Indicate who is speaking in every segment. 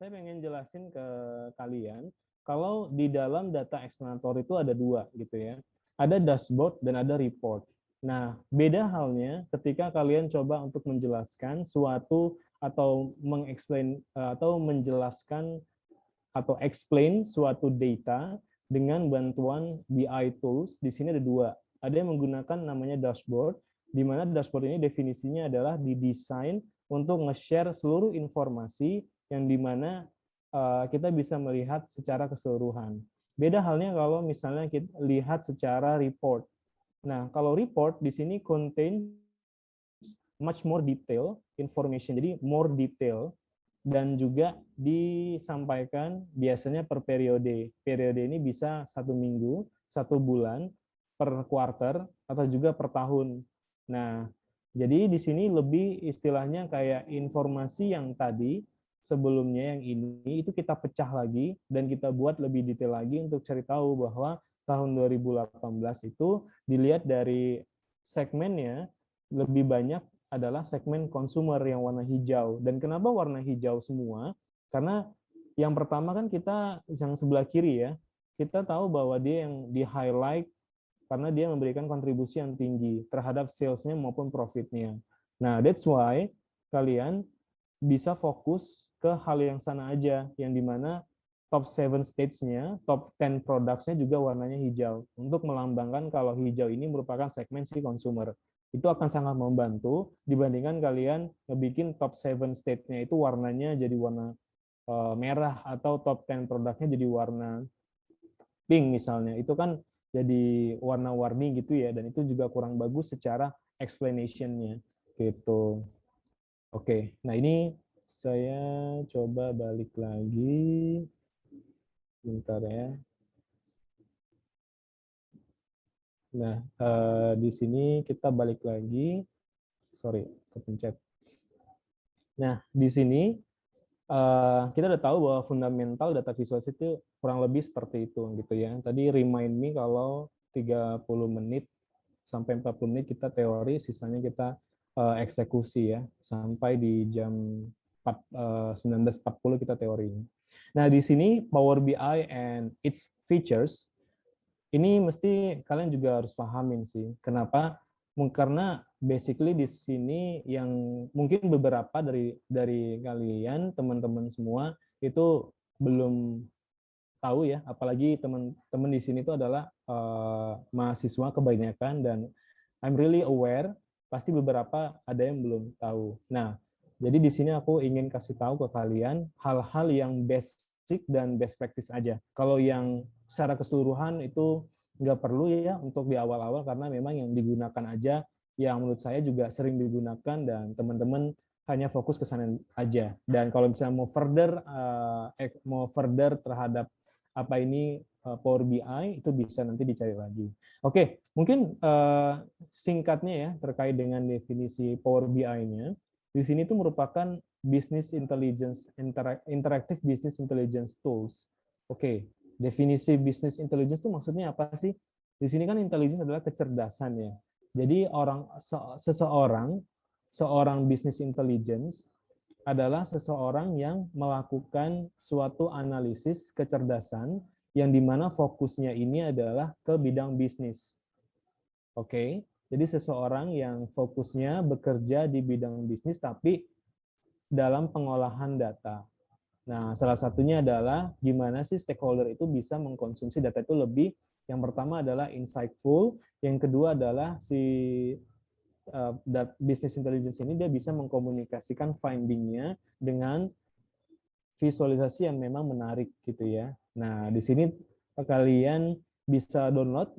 Speaker 1: saya pengen jelasin ke kalian kalau di dalam data explanator itu ada dua gitu ya. Ada dashboard dan ada report. Nah, beda halnya ketika kalian coba untuk menjelaskan suatu atau mengeksplain atau menjelaskan atau explain suatu data dengan bantuan BI tools. Di sini ada dua. Ada yang menggunakan namanya dashboard, di mana dashboard ini definisinya adalah didesain untuk nge-share seluruh informasi yang dimana kita bisa melihat secara keseluruhan. Beda halnya kalau misalnya kita lihat secara report. Nah, kalau report di sini contain much more detail information, jadi more detail, dan juga disampaikan biasanya per periode. Periode ini bisa 1 minggu, 1 bulan, per quarter, atau juga per tahun. Nah, jadi di sini lebih istilahnya kayak informasi yang tadi sebelumnya yang ini itu kita pecah lagi dan kita buat lebih detail lagi untuk cari tahu bahwa tahun 2018 itu dilihat dari segmennya lebih banyak adalah segmen consumer yang warna hijau. Dan kenapa warna hijau semua? Karena yang pertama kan kita yang sebelah kiri ya, kita tahu bahwa dia yang di highlight karena dia memberikan kontribusi yang tinggi terhadap sales-nya maupun profit-nya. Nah, that's why kalian bisa fokus ke hal yang sana aja, yang dimana top 7 states-nya, top 10 products-nya juga warnanya hijau, untuk melambangkan kalau hijau ini merupakan segmen si consumer. Itu akan sangat membantu dibandingkan kalian ngebikin top 7 state-nya itu warnanya jadi warna merah, atau top 10 produknya jadi warna pink misalnya. Itu kan jadi warna-warni gitu ya, dan itu juga kurang bagus secara explanation-nya gitu. Oke, nah ini saya coba balik lagi. Bentar ya. Nah, di sini kita balik lagi. Sorry, kepencet. Nah, di sini kita udah tahu bahwa fundamental data visualisasi itu kurang lebih seperti itu gitu ya. Tadi remind me kalau 30 menit sampai 40 menit kita teori, sisanya kita eksekusi ya, sampai di jam 19.40 kita teori. Nah, di sini Power BI and its features, ini mesti kalian juga harus pahamin sih. Kenapa? Karena basically di sini yang mungkin beberapa dari kalian, teman-teman semua, itu belum tahu ya, apalagi teman-teman di sini itu adalah mahasiswa kebanyakan, dan I'm really aware pasti beberapa ada yang belum tahu. Nah, jadi di sini aku ingin kasih tahu ke kalian hal-hal yang basic dan best practice aja. Kalau yang secara keseluruhan itu nggak perlu ya untuk di awal-awal, karena memang yang digunakan aja yang menurut saya juga sering digunakan, dan teman-teman hanya fokus ke sana aja. Dan kalau misalnya mau further terhadap apa ini Power BI, itu bisa nanti dicari lagi. Oke, mungkin singkatnya ya terkait dengan definisi Power BI-nya. Di sini itu merupakan business intelligence, interactive business intelligence tools. Oke, definisi business intelligence itu maksudnya apa sih? Di sini kan intelligence adalah kecerdasan ya. Jadi seorang business intelligence adalah seseorang yang melakukan suatu analisis kecerdasan yang dimana fokusnya ini adalah ke bidang bisnis. Oke, jadi seseorang yang fokusnya bekerja di bidang bisnis tapi dalam pengolahan data. Nah, salah satunya adalah gimana sih stakeholder itu bisa mengkonsumsi data itu lebih. Yang pertama adalah insightful, yang kedua adalah si business intelligence ini dia bisa mengkomunikasikan finding-nya dengan visualisasi yang memang menarik gitu ya. Nah, di sini kalian bisa download.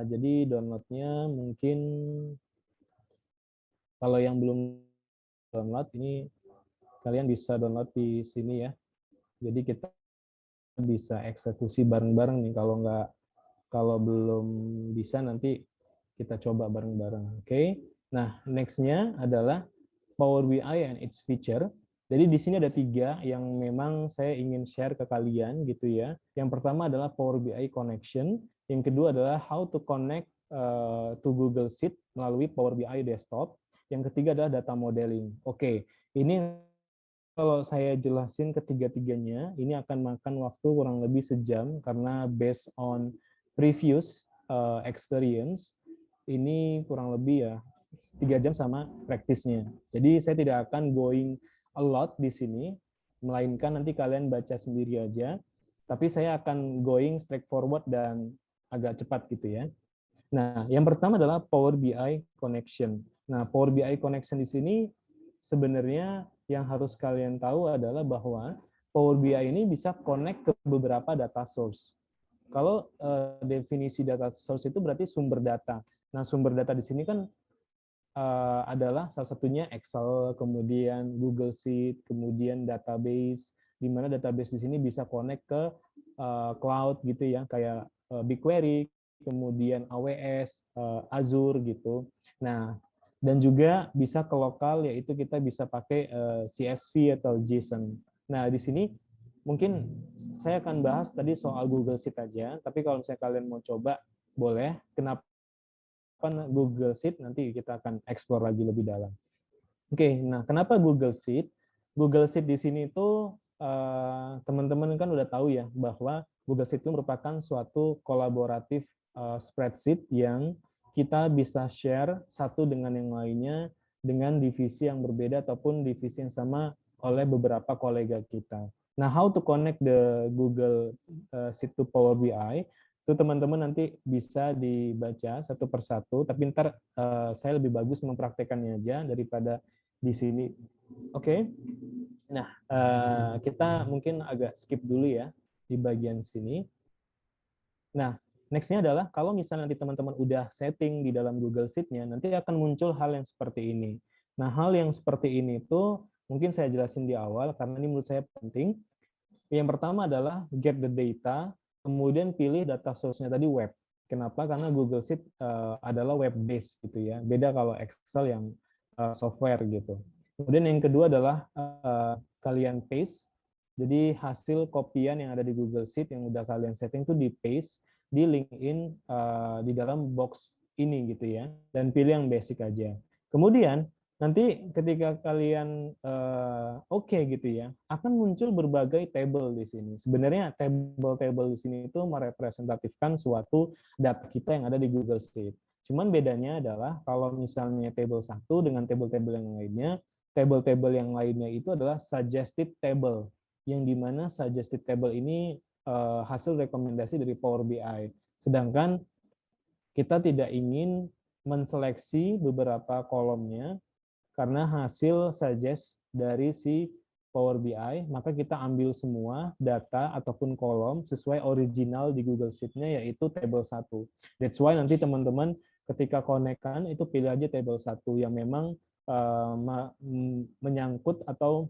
Speaker 1: Jadi downloadnya mungkin kalau yang belum download ini kalian bisa download di sini ya. Jadi kita bisa eksekusi bareng-bareng nih. Kalau belum bisa nanti kita coba bareng-bareng. Oke. Nah, next-nya adalah Power BI and its feature. Jadi di sini ada 3 yang memang saya ingin share ke kalian gitu ya. Yang pertama adalah Power BI Connection. Yang kedua adalah how to connect to Google Sheet melalui Power BI Desktop. Yang ketiga adalah data modeling. Oke, ini kalau saya jelasin ketiga-tiganya, ini akan makan waktu kurang lebih sejam karena based on previous experience, ini kurang lebih ya 3 jam sama praktisnya. Jadi saya tidak akan going a lot di sini, melainkan nanti kalian baca sendiri aja. Tapi saya akan going straightforward dan agak cepat gitu ya. Nah, yang pertama adalah Power BI Connection. Nah, Power BI Connection di sini sebenarnya yang harus kalian tahu adalah bahwa Power BI ini bisa connect ke beberapa data source. Kalau definisi data source itu berarti sumber data. Nah, sumber data di sini kan adalah salah satunya Excel, kemudian Google Sheet, kemudian database, di mana database di sini bisa connect ke cloud gitu ya, kayak BigQuery, kemudian AWS, Azure gitu. Nah, dan juga bisa ke lokal, yaitu kita bisa pakai CSV atau JSON. Nah, di sini mungkin saya akan bahas tadi soal Google Sheet aja, tapi kalau misalnya kalian mau coba, boleh. Kenapa Google Sheet? Nanti kita akan explore lagi lebih dalam. Oke, nah kenapa Google Sheet? Google Sheet di sini tuh teman-teman kan udah tahu ya bahwa Google Sheet itu merupakan suatu kolaboratif spreadsheet yang kita bisa share satu dengan yang lainnya dengan divisi yang berbeda ataupun divisi yang sama oleh beberapa kolega kita. Nah, how to connect the Google Sheet to Power BI? Itu teman-teman nanti bisa dibaca satu persatu, tapi ntar saya lebih bagus mempraktekannya aja daripada di sini. Oke. Nah, kita mungkin agak skip dulu ya di bagian sini. Nah, next-nya adalah kalau misalnya nanti teman-teman udah setting di dalam Google Sheet-nya, nanti akan muncul hal yang seperti ini. Nah, hal yang seperti ini itu mungkin saya jelasin di awal karena ini menurut saya penting. Yang pertama adalah get the data, kemudian pilih data source-nya tadi web. Kenapa? Karena Google Sheet adalah web based gitu ya. Beda kalau Excel yang software gitu. Kemudian yang kedua adalah kalian paste. Jadi hasil kopian yang ada di Google Sheet yang udah kalian setting itu di paste, di LinkedIn di dalam box ini gitu ya. Dan pilih yang basic aja. Kemudian nanti ketika kalian oke gitu ya, akan muncul berbagai table di sini. Sebenarnya table-table di sini itu merepresentatifkan suatu data kita yang ada di Google Sheet. Cuman bedanya adalah kalau misalnya table 1 dengan table-table yang lainnya, table-table yang lainnya itu adalah suggested table, yang dimana suggested table ini hasil rekomendasi dari Power BI. Sedangkan kita tidak ingin menseleksi beberapa kolomnya karena hasil suggest dari si Power BI, maka kita ambil semua data ataupun kolom sesuai original di Google Sheet-nya, yaitu table 1. That's why nanti teman-teman ketika connect-kan itu pilih aja table 1 yang memang menyangkut atau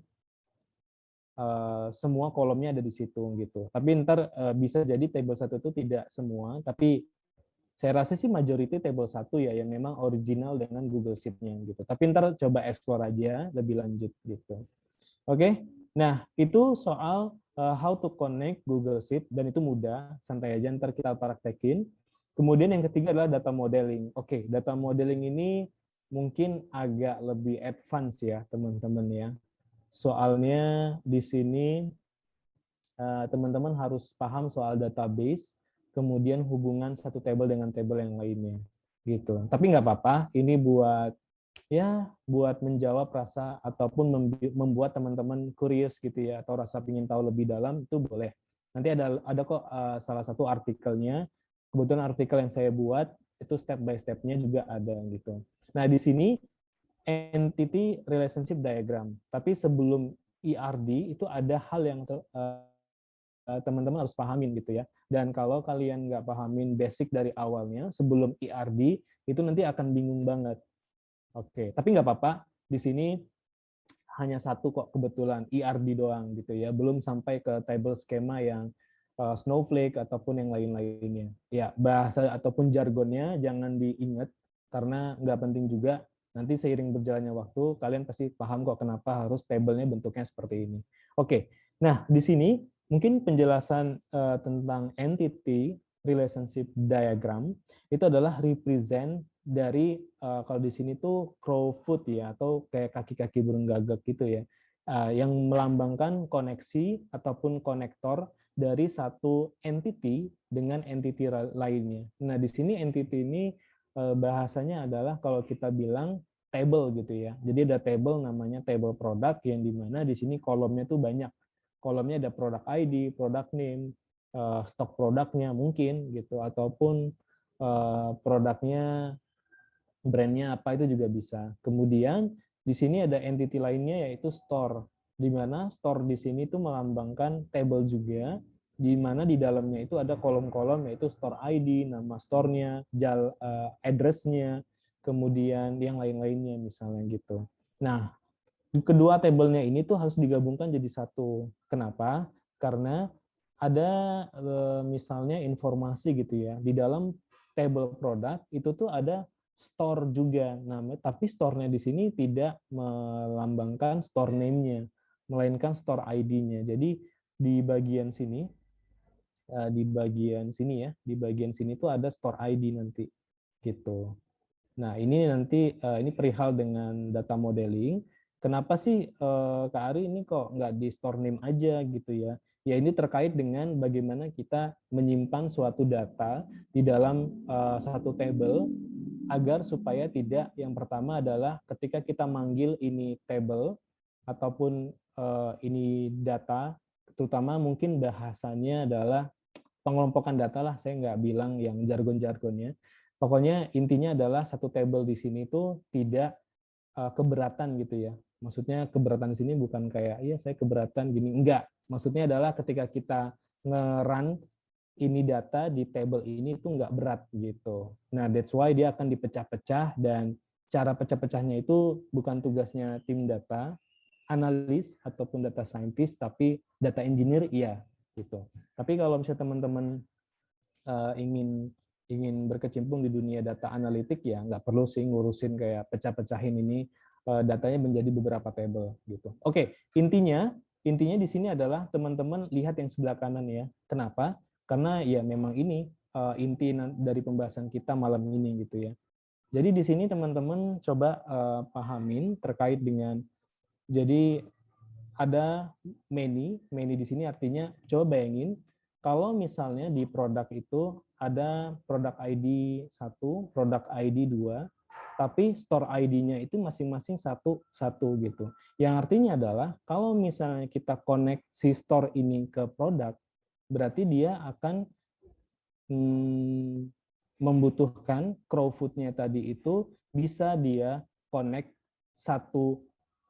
Speaker 1: semua kolomnya ada di situ gitu. Tapi ntar bisa jadi table 1 itu tidak semua, tapi saya rasa sih majority table 1 ya yang memang original dengan Google Sheet-nya gitu. Tapi ntar coba explore aja lebih lanjut gitu. Oke. Nah, itu soal how to connect Google Sheet dan itu mudah, santai aja ntar kita praktekin. Kemudian yang ketiga adalah data modeling. Oke, data modeling ini mungkin agak lebih advance ya, teman-teman ya. Soalnya di sini teman-teman harus paham soal database, kemudian hubungan satu table dengan table yang lainnya, gitu. Tapi nggak apa-apa, ini buat buat menjawab rasa ataupun membuat teman-teman curious gitu ya, atau rasa ingin tahu lebih dalam itu boleh. Nanti ada kok salah satu artikelnya, kebetulan artikel yang saya buat itu step by step-nya juga ada gitu. Nah di sini entity relationship diagram, tapi sebelum ERD itu ada hal yang teman-teman harus pahamin gitu ya. Dan kalau kalian nggak pahamin basic dari awalnya sebelum ERD, itu nanti akan bingung banget. Oke, tapi nggak apa-apa. Di sini hanya satu kok kebetulan, ERD doang gitu ya. Belum sampai ke table schema yang Snowflake ataupun yang lain-lainnya. Ya, bahasa ataupun jargonnya jangan diingat karena nggak penting juga. Nanti seiring berjalannya waktu, kalian pasti paham kok kenapa harus table-nya bentuknya seperti ini. Oke, nah di sini mungkin penjelasan tentang entity relationship diagram itu adalah represent dari kalau di sini tuh crow foot ya, atau kayak kaki-kaki burung gagak gitu ya. yang melambangkan koneksi ataupun konektor dari satu entity dengan entity lainnya. Nah, di sini entity ini bahasanya adalah kalau kita bilang table gitu ya. Jadi ada table namanya table product yang dimana di sini kolomnya tuh banyak. Kolomnya ada product ID, product name, stok produknya mungkin gitu, ataupun produknya brandnya apa itu juga bisa. Kemudian di sini ada entity lainnya yaitu store, di mana store di sini itu melambangkan table juga, di mana di dalamnya itu ada kolom-kolom yaitu store ID, nama store-nya, address-nya, kemudian yang lain-lainnya misalnya gitu. Nah, kedua tabelnya ini tuh harus digabungkan jadi satu. Kenapa? Karena ada misalnya informasi gitu ya. Di dalam table produk itu tuh ada store juga. Nah, tapi store-nya di sini tidak melambangkan store name-nya, melainkan store ID-nya. Jadi di bagian sini di bagian sini tuh ada store ID nanti gitu. Nah, ini nanti ini perihal dengan data modeling. Kenapa sih Kak Ari ini kok nggak di store name aja gitu ya? Ya ini terkait dengan bagaimana kita menyimpan suatu data di dalam satu table agar supaya tidak, yang pertama adalah ketika kita manggil ini table ataupun ini data, terutama mungkin bahasanya adalah pengelompokan data lah, saya nggak bilang yang jargon-jargonnya. Pokoknya intinya adalah satu table di sini itu tidak keberatan gitu ya. Maksudnya keberatan di sini bukan kayak, iya saya keberatan gini, enggak. Maksudnya adalah ketika kita nge-run ini data di table ini itu enggak berat gitu. Nah, that's why dia akan dipecah-pecah, dan cara pecah-pecahnya itu bukan tugasnya tim data, analis ataupun data scientist, tapi data engineer iya gitu. Tapi kalau misalnya teman-teman ingin berkecimpung di dunia data analitik, ya nggak perlu sih ngurusin kayak pecah-pecahin ini datanya menjadi beberapa table gitu. Oke, intinya di sini adalah teman-teman lihat yang sebelah kanan ya. Kenapa? Karena ya memang ini inti dari pembahasan kita malam ini gitu ya. Jadi di sini teman-teman coba pahamin terkait dengan, jadi ada many di sini artinya coba bayangin kalau misalnya di produk itu ada produk ID 1, produk ID 2, tapi store ID-nya itu masing-masing satu gitu. Yang artinya adalah kalau misalnya kita connect si store ini ke produk, berarti dia akan membutuhkan Crowdfoot-nya tadi itu bisa dia connect satu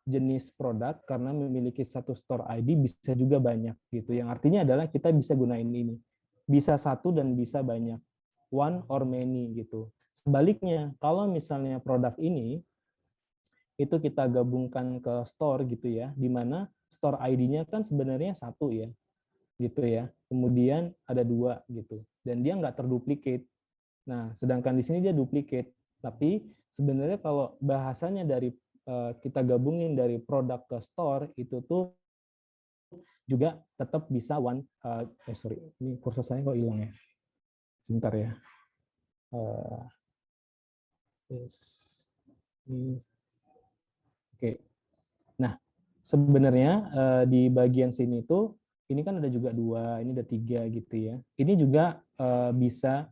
Speaker 1: jenis produk karena memiliki satu store ID, bisa juga banyak gitu. Yang artinya adalah kita bisa gunain ini. Bisa satu dan bisa banyak. One or many gitu. Sebaliknya, kalau misalnya produk ini itu kita gabungkan ke store gitu ya, di mana store ID-nya kan sebenarnya satu ya, gitu ya. Kemudian ada dua gitu, dan dia nggak terduplicate. Nah, sedangkan di sini dia duplicate. Tapi sebenarnya kalau bahasanya dari kita gabungin dari produk ke store itu tuh juga tetap bisa one. Sorry, ini kursor saya kok hilang ya? Sebentar ya. Oke. Nah, sebenarnya di bagian sini tuh ini kan ada juga 2, ini ada 3 gitu ya. Ini juga bisa,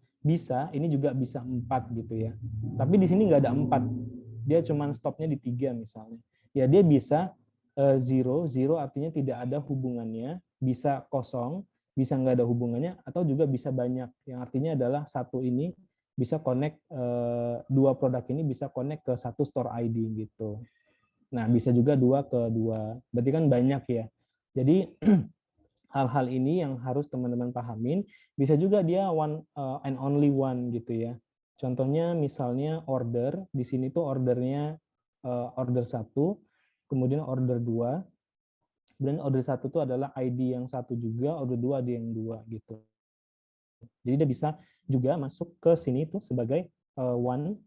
Speaker 1: ini juga bisa 4 gitu ya. Tapi di sini nggak ada 4. Dia cuma stopnya di 3 misalnya. Ya dia bisa zero artinya tidak ada hubungannya, bisa kosong, bisa nggak ada hubungannya, atau juga bisa banyak. Yang artinya adalah satu ini bisa connect, dua produk ini bisa connect ke satu store ID gitu. Nah, bisa juga 2 ke 2. Berarti kan banyak ya. Jadi hal-hal ini yang harus teman-teman pahamin. Bisa juga dia one and only one gitu ya. Contohnya misalnya order, di sini tuh ordernya order 1, kemudian order 2, dan order 1 itu adalah ID yang 1 juga, order 2 ada yang 2 gitu. Jadi dia bisa juga masuk ke sini tuh sebagai one,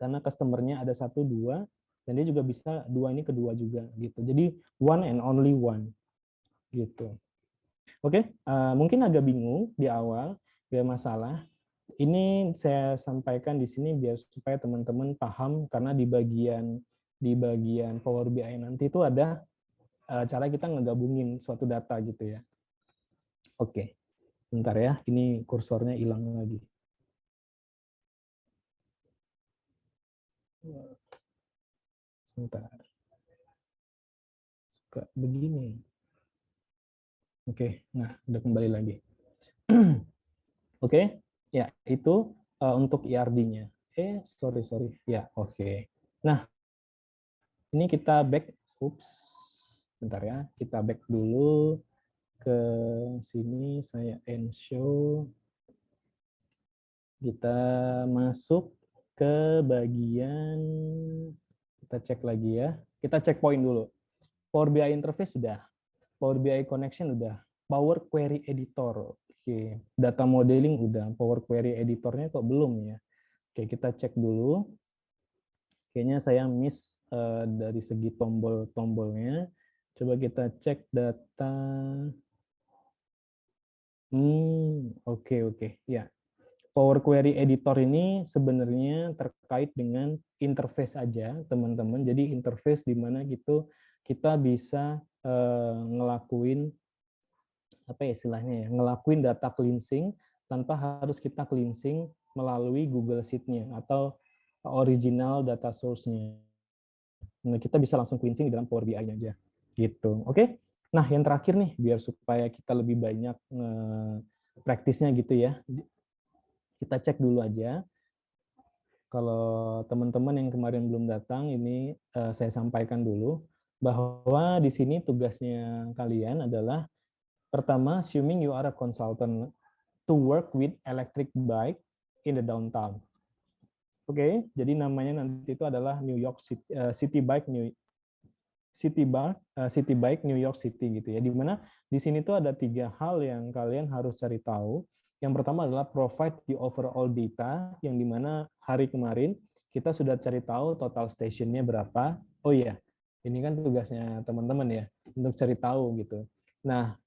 Speaker 1: karena customer-nya ada 1, 2, dan dia juga bisa 2 ini kedua juga gitu. Jadi one and only one gitu. Oke, mungkin agak bingung di awal, gak masalah. Ini saya sampaikan di sini biar supaya teman-teman paham, karena di bagian Power BI nanti itu ada cara kita ngegabungin suatu data gitu ya. Oke, bentar ya, ini kursornya hilang lagi. Sebentar. Suka begini. Oke, nah udah kembali lagi. Oke, ya itu untuk IRD-nya. Sorry. Ya, oke. Nah, ini kita back. Ups, bentar ya. Kita back dulu ke sini. Saya end show. Kita masuk ke bagian, kita cek lagi ya. Kita cek poin dulu. Power BI interface sudah. Power BI connection udah. Power query editor. Oke, data modeling udah. Power query editornya kok belum ya? Oke, kita cek dulu. Kayaknya saya miss dari segi tombol-tombolnya. Coba kita cek data. Oke. Ya. Power Query Editor ini sebenarnya terkait dengan interface aja, teman-teman. Jadi interface di mana gitu kita bisa ngelakuin apa ya istilahnya ya, ngelakuin data cleansing tanpa harus kita cleansing melalui Google Sheet-nya atau original data source-nya. Nah, kita bisa langsung cleansing di dalam Power BI aja. Gitu. Oke. Nah, yang terakhir nih biar supaya kita lebih banyak praktisnya gitu ya. Kita cek dulu aja. Kalau teman-teman yang kemarin belum datang, ini saya sampaikan dulu bahwa di sini tugasnya kalian adalah pertama, assuming you are a consultant to work with electric bike in the downtown. Oke, jadi namanya nanti itu adalah New York City Bike New York City gitu ya. Di mana di sini tuh ada 3 hal yang kalian harus cari tahu. Yang pertama adalah provide the overall data, yang dimana hari kemarin kita sudah cari tahu total stationnya berapa. Oh iya, ini kan tugasnya teman-teman ya, untuk cari tahu gitu. Nah,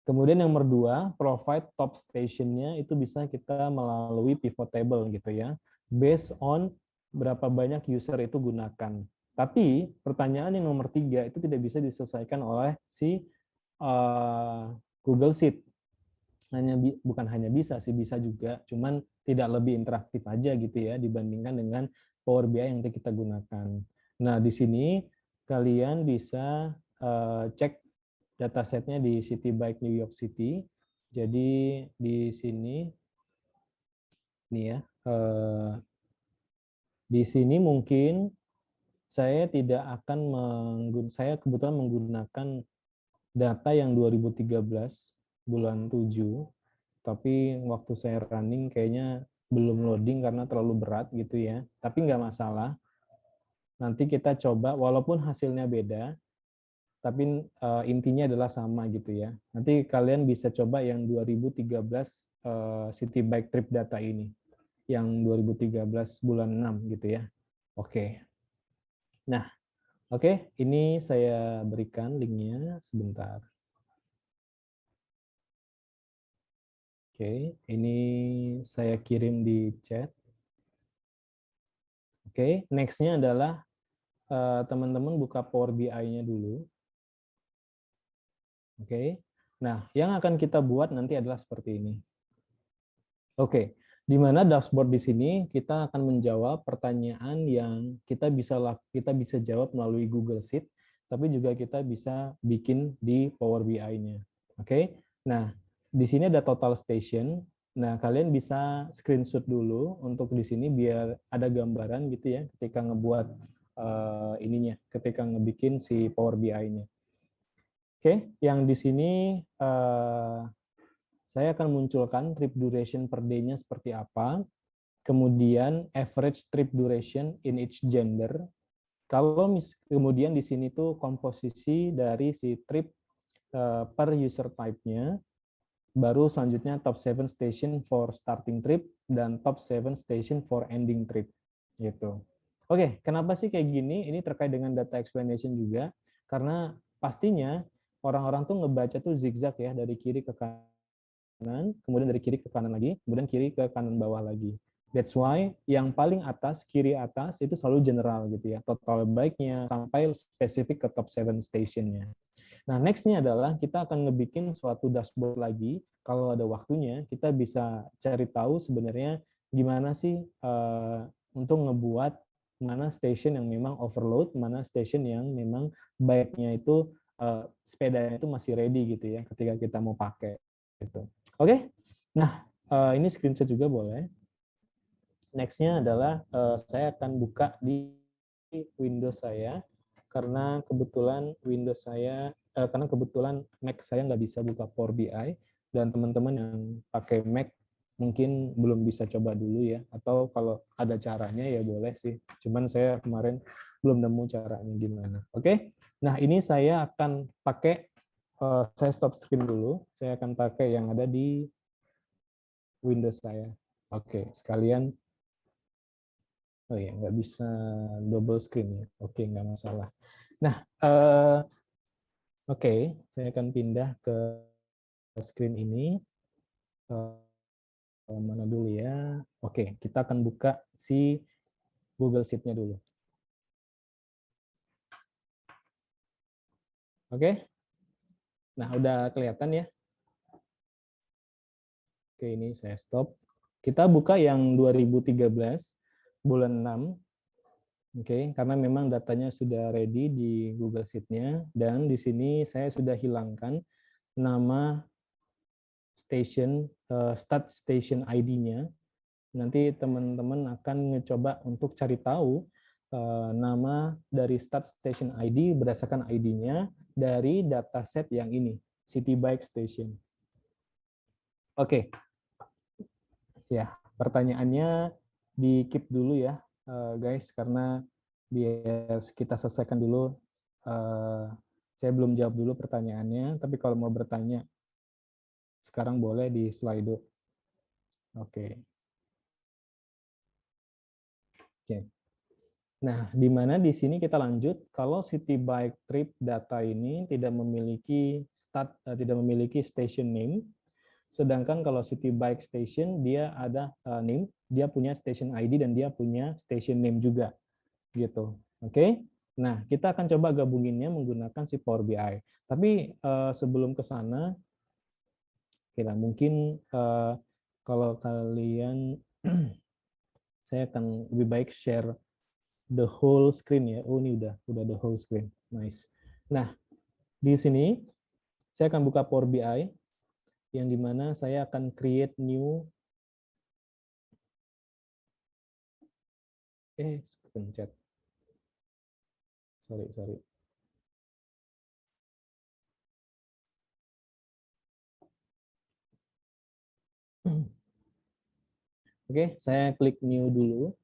Speaker 1: kemudian yang nomor 2, provide top stationnya itu bisa kita melalui pivot table gitu ya, based on berapa banyak user itu gunakan. Tapi pertanyaan yang nomor 3 itu tidak bisa diselesaikan oleh si Google Sheet. Bukan hanya bisa sih, bisa juga, cuman tidak lebih interaktif aja gitu ya dibandingkan dengan Power BI yang kita gunakan. Nah, di sini kalian bisa cek datasetnya di City Bike New York City. Jadi di sini nih ya, di sini mungkin saya tidak akan saya kebetulan menggunakan data yang 2013 bulan 7, tapi waktu saya running kayaknya belum loading karena terlalu berat gitu ya. Tapi nggak masalah. Nanti kita coba, walaupun hasilnya beda, tapi intinya adalah sama gitu ya. Nanti kalian bisa coba yang 2013 City Bike Trip data ini, yang 2013 bulan 6 gitu ya. Oke. Nah, oke, ini saya berikan linknya sebentar. Oke, ini saya kirim di chat. Oke, next-nya adalah teman-teman buka Power BI-nya dulu. Oke. Nah, yang akan kita buat nanti adalah seperti ini. Oke, di mana dashboard di sini kita akan menjawab pertanyaan yang kita bisa jawab melalui Google Sheet, tapi juga kita bisa bikin di Power BI-nya. Oke. Nah, di sini ada total station. Nah, kalian bisa screenshot dulu untuk di sini biar ada gambaran gitu ya ketika ngebuat ketika ngebikin si Power BI-nya. Oke, yang di sini saya akan munculkan trip duration per day-nya seperti apa, kemudian average trip duration in each gender. Kemudian di sini tuh komposisi dari si trip per user type-nya, baru selanjutnya top 7 station for starting trip dan top 7 station for ending trip gitu. Oke, kenapa sih kayak gini? Ini terkait dengan data explanation juga, karena pastinya orang-orang tuh ngebaca tuh zigzag ya, dari kiri ke kanan, kemudian dari kiri ke kanan lagi, kemudian kiri ke kanan bawah lagi. That's why yang paling atas, kiri atas, itu selalu general gitu ya. Total bike-nya sampai spesifik ke top 7 station-nya. Nah, next-nya adalah kita akan ngebikin suatu dashboard lagi. Kalau ada waktunya, kita bisa cari tahu sebenarnya gimana sih untuk ngebuat mana station yang memang overload, mana station yang memang bike-nya itu sepedanya itu masih ready gitu ya ketika kita mau pakai gitu. Oke. Nah, ini screenshot juga boleh. Next-nya adalah saya akan buka di Windows saya karena kebetulan karena kebetulan Mac saya nggak bisa buka Power BI, dan teman-teman yang pakai Mac mungkin belum bisa coba dulu ya, atau kalau ada caranya ya boleh sih. Cuman saya kemarin belum nemu caranya gimana. Oke. Nah, ini saya akan pakai saya stop screen dulu. Saya akan pakai yang ada di Windows saya. Oke, sekalian. Oh ya, nggak bisa double screen ya. Oke, nggak masalah. Nah, oke, saya akan pindah ke screen ini. Mana dulu ya? Oke, kita akan buka si Google Sheet-nya dulu. Oke. Nah, udah kelihatan ya? Oke, ini saya stop. Kita buka yang 2013, bulan 6. Oke, karena memang datanya sudah ready di Google Sheet-nya, dan di sini saya sudah hilangkan nama start station ID-nya. Nanti teman-teman akan mencoba untuk cari tahu nama dari start station ID berdasarkan ID-nya dari dataset yang ini, City Bike Station. Oke, ya pertanyaannya di keep dulu ya, guys, karena biar kita selesaikan dulu. Saya belum jawab dulu pertanyaannya, tapi kalau mau bertanya sekarang boleh di Slido. Oke. Oke. Nah, di mana di sini kita lanjut, kalau City Bike Trip data ini tidak memiliki tidak memiliki station name, sedangkan kalau City Bike Station dia ada name, dia punya station ID dan dia punya station name juga, gitu. Oke? Nah, kita akan coba gabunginnya menggunakan si Power BI. Tapi sebelum ke sana, mungkin kalau kalian, saya akan lebih baik share the whole screen ya. Oh, ini udah the whole screen. Nice. Nah, di sini saya akan buka Power BI yang dimana saya akan create new pencet. Sorry. Oke, saya klik new dulu.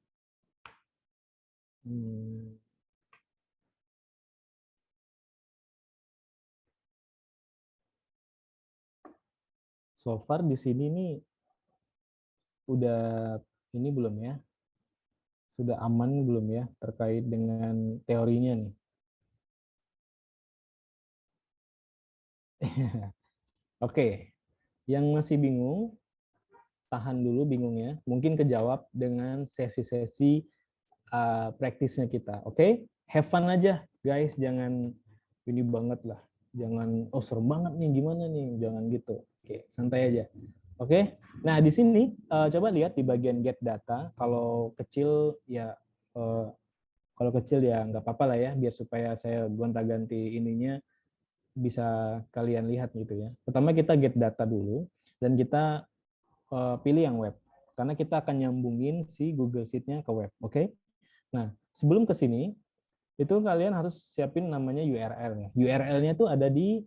Speaker 1: So far di sini nih udah ini belum ya? Sudah aman belum ya terkait dengan teorinya nih? Oke, yang masih bingung, tahan dulu bingungnya. Mungkin kejawab dengan sesi-sesi praktisnya kita. Oke, have fun aja guys, jangan ini banget lah. Jangan serem banget nih gimana nih, jangan gitu. Oke, santai aja. Oke. Nah, di sini coba lihat di bagian get data, kalau kecil ya nggak apa-apa lah ya, biar supaya saya gonta-ganti ininya bisa kalian lihat gitu ya. Pertama kita get data dulu dan kita pilih yang web karena kita akan nyambungin si Google Sheet-nya ke web. Oke. Nah, sebelum ke sini itu kalian harus siapin namanya URL-nya. URL-nya tuh ada di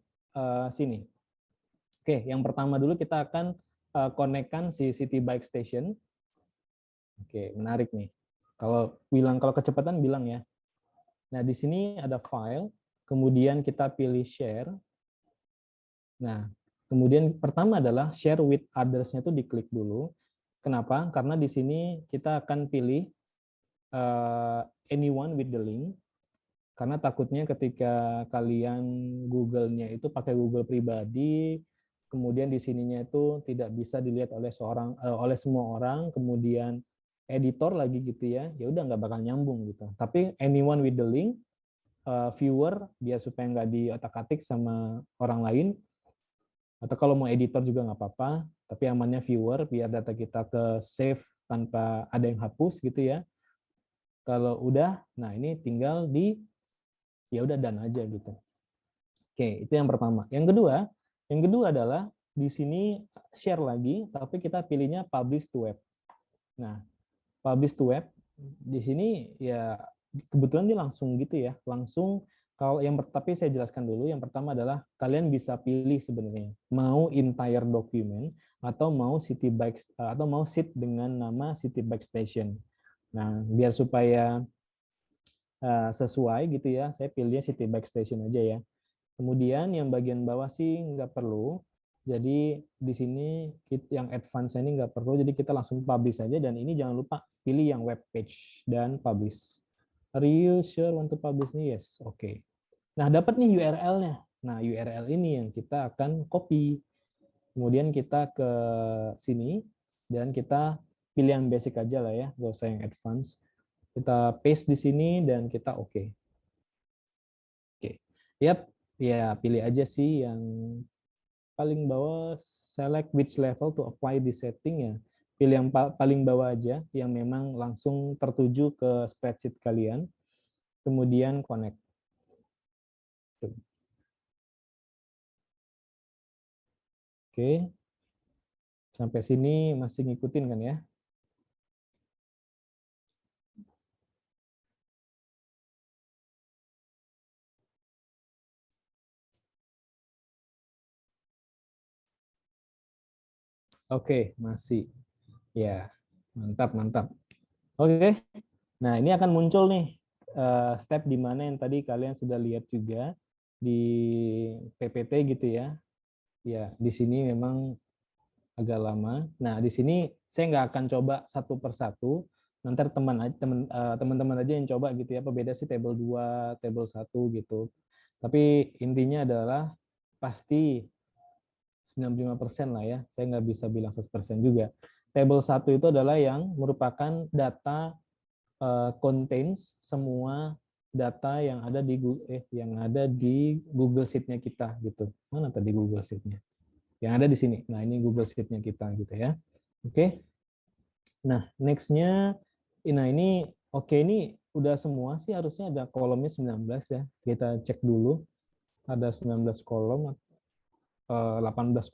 Speaker 1: sini. Oke, yang pertama dulu kita akan konekkan si City Bike Station. Oke, menarik nih. Kalau kecepatan bilang ya. Nah, di sini ada file, kemudian kita pilih share. Nah, kemudian pertama adalah share with others-nya itu diklik dulu. Kenapa? Karena di sini kita akan pilih anyone with the link. Karena takutnya ketika kalian Google-nya itu pakai Google pribadi, kemudian di sininya itu tidak bisa dilihat oleh semua orang, kemudian editor lagi gitu ya, ya udah nggak bakal nyambung gitu. Tapi anyone with the link, viewer, biar supaya nggak diotak-atik sama orang lain, atau kalau mau editor juga nggak apa-apa, tapi amannya viewer, biar data kita ke save tanpa ada yang hapus gitu ya. Kalau udah, nah ini tinggal di, ya udah done aja gitu. Oke, itu yang pertama. Yang kedua adalah di sini share lagi, tapi kita pilihnya publish to web. Nah, publish to web di sini ya kebetulan dia langsung gitu ya, langsung. Kalau yang tapi saya jelaskan dulu, yang pertama adalah kalian bisa pilih sebenarnya mau entire document atau mau city bike atau mau sheet dengan nama city bike station. Nah, biar supaya sesuai gitu ya, saya pilihnya city bike station aja ya. Kemudian yang bagian bawah sih nggak perlu. Jadi di sini yang advance ini nggak perlu, jadi kita langsung publish saja. Dan ini jangan lupa pilih yang web page dan publish. Are you sure want to publish nih? Yes, oke. Okay. Nah, dapat nih URL-nya. Nah, URL ini yang kita akan copy. Kemudian kita ke sini dan kita pilih yang basic aja lah ya, nggak usah yang advance. Kita paste di sini dan kita oke. Okay. Oke. Okay. Yap, ya pilih aja sih yang paling bawah, select which level to apply the setting ya. Pilih yang paling bawah aja, yang memang langsung tertuju ke spreadsheet kalian. Kemudian connect. Oke. Sampai sini masih ngikutin kan ya? Oke, masih. Ya, mantap, mantap. Oke, nah ini akan muncul nih step di mana yang tadi kalian sudah lihat juga di PPT gitu ya. Ya, di sini memang agak lama. Nah, di sini saya nggak akan coba satu persatu. Nanti teman-teman aja yang coba gitu ya. Apa beda sih table 2, table 1 gitu. Tapi intinya adalah pasti 95% lah ya. Saya nggak bisa bilang 100% juga. Table 1 itu adalah yang merupakan data contains semua data yang ada di Google Sheet-nya kita gitu. Mana tadi Google Sheet-nya? Yang ada di sini. Nah, ini Google Sheet-nya kita gitu ya. Oke. Nah, next-nya, nah ini oke, ini udah semua sih, harusnya ada kolomnya 19 ya. Kita cek dulu. Ada 19 kolom, 18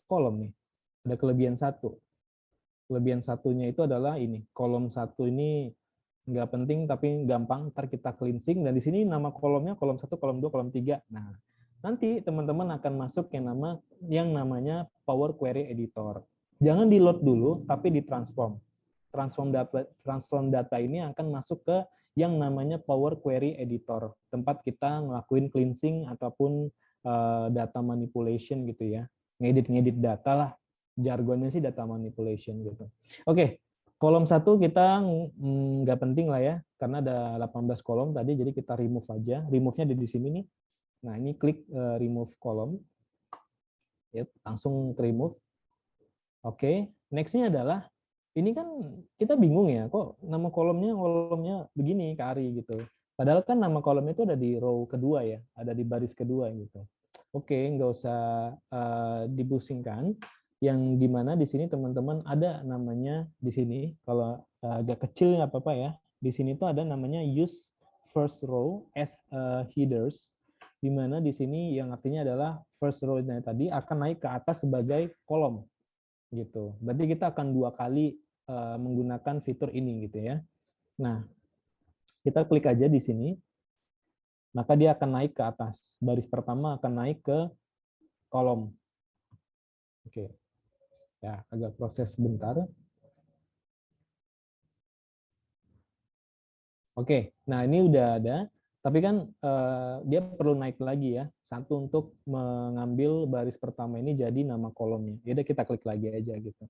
Speaker 1: kolom nih. Ada kelebihan satu. Kelebihan satunya itu adalah ini. Kolom satu ini nggak penting tapi gampang, ntar kita cleansing. Dan di sini nama kolomnya kolom 1, kolom 2, kolom 3. Nah, nanti teman-teman akan masuk yang namanya Power Query Editor. Jangan di-load dulu, tapi ditransform. Transform data ini akan masuk ke yang namanya Power Query Editor, tempat kita ngelakuin cleansing ataupun data manipulation gitu ya. Ngedit-ngedit data lah. Jargonnya sih data manipulation gitu. Oke, kolom 1 kita nggak penting lah ya, karena ada 18 kolom tadi, jadi kita remove aja. Remove-nya di sini nih. Nah, ini klik remove kolom. Yep, langsung remove. Oke, next-nya adalah, ini kan kita bingung ya, kok nama kolomnya begini, Kari gitu. Padahal kan nama kolomnya itu ada di row kedua ya, ada di baris kedua gitu. Oke, nggak usah dipusingkan. Yang dimana di sini teman-teman ada namanya di sini, kalau agak kecil nggak apa-apa ya. Di sini tuh ada namanya use first row as headers, di mana di sini yang artinya adalah first row-nya tadi akan naik ke atas sebagai kolom gitu. Berarti kita akan 2 kali menggunakan fitur ini gitu ya. Nah, kita klik aja di sini, maka dia akan naik ke atas. Baris pertama akan naik ke kolom. Oke, ya agak proses sebentar. Oke, nah ini udah ada, tapi kan dia perlu naik lagi ya. Satu untuk mengambil baris pertama ini jadi nama kolomnya. Jadi kita klik lagi aja gitu.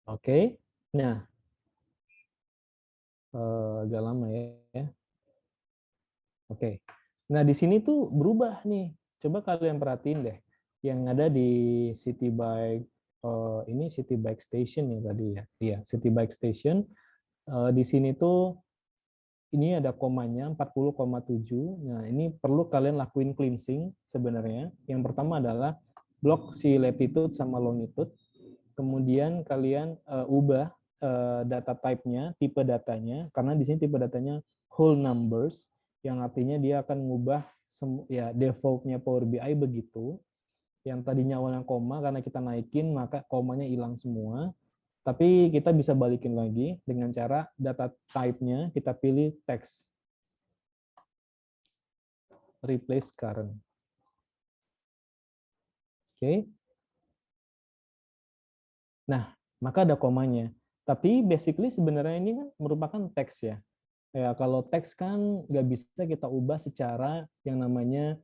Speaker 1: Oke, nah agak lama ya. Oke, nah di sini tuh berubah nih. Coba kalian perhatiin deh. yang ada di City Bike, ini City Bike Station ya tadi ya. Iya, City Bike Station. Di sini tuh ini ada komanya 40,7. Nah, ini perlu kalian lakuin cleansing sebenarnya. Yang pertama adalah blok si latitude sama longitude. Kemudian kalian ubah data type-nya, tipe datanya, karena di sini tipe datanya whole numbers, yang artinya dia akan mengubah ya default-nya Power BI begitu. Yang tadinya awalnya koma, karena kita naikin, maka komanya hilang semua. Tapi kita bisa balikin lagi dengan cara data type-nya kita pilih text. Replace current. Oke. Nah, maka ada komanya. Tapi basically sebenarnya ini kan merupakan teks ya. Ya, kalau teks kan nggak bisa kita ubah secara yang namanya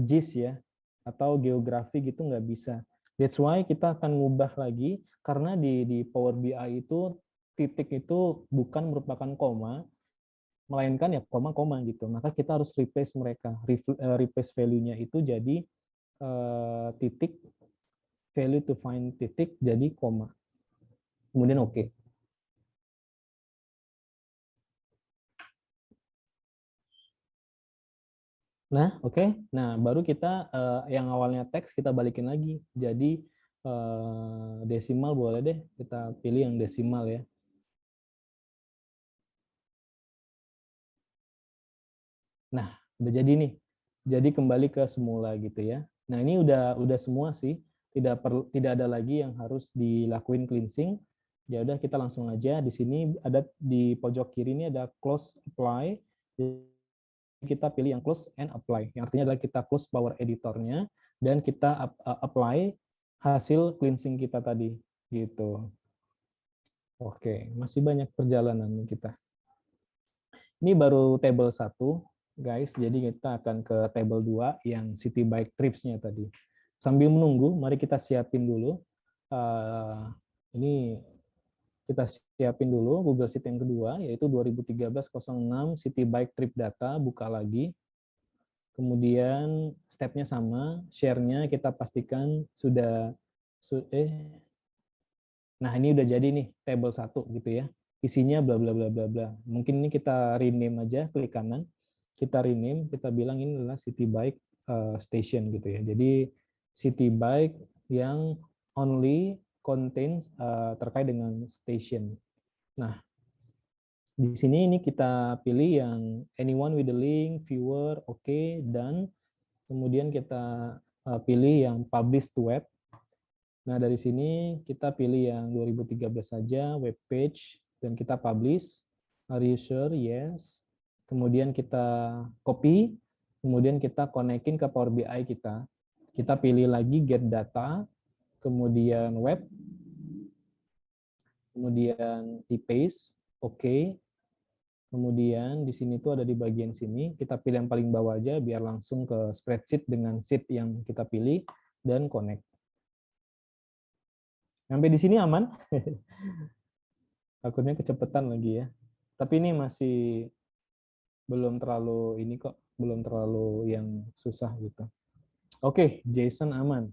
Speaker 1: GIS ya, atau geografi gitu nggak bisa. That's why kita akan ngubah lagi, karena di Power BI itu titik itu bukan merupakan koma, melainkan ya koma-koma gitu. Maka kita harus replace mereka, replace value-nya itu jadi titik, value to find titik jadi koma. Kemudian oke. Nah, oke. Nah, baru kita yang awalnya teks kita balikin lagi. Jadi desimal boleh deh, kita pilih yang desimal ya. Nah, udah jadi nih. Jadi kembali ke semula gitu ya. Nah, ini udah semua sih. Tidak ada lagi yang harus dilakuin cleansing. Ya udah kita langsung aja. Di sini ada di pojok kiri ini ada close apply. Kita pilih yang close and apply. Yang artinya adalah kita close Power Editornya dan kita apply hasil cleansing kita tadi gitu. Oke, masih banyak perjalanan kita. Ini baru table 1, guys. Jadi kita akan ke table 2 yang City Bike Trips-nya tadi. Sambil menunggu, mari kita siapin dulu. Ini kita siapin dulu Google Sheet yang kedua, yaitu 2013-06 City Bike Trip Data, buka lagi. Kemudian stepnya sama, share-nya kita pastikan sudah, nah ini udah jadi nih, table 1 gitu ya. Isinya bla bla bla bla bla. Mungkin ini kita rename aja, klik kanan. Kita rename, kita bilang ini adalah City Bike Station gitu ya. Jadi City Bike yang only contains terkait dengan station. Nah, di sini ini kita pilih yang anyone with the link, viewer, oke, dan kemudian kita pilih yang publish to web. Nah, dari sini kita pilih yang 2013 saja, web page, dan kita publish. Are you sure? Yes. Kemudian kita copy, kemudian kita connectin ke Power BI kita. Kita pilih lagi get data, kemudian web, kemudian di paste, oke. Kemudian di sini tuh ada di bagian sini, kita pilih yang paling bawah aja biar langsung ke spreadsheet dengan sheet yang kita pilih, dan connect. Sampai di sini aman. Takutnya kecepatan lagi ya. Tapi ini masih belum terlalu ini kok, belum terlalu yang susah gitu. Oke, JSON aman.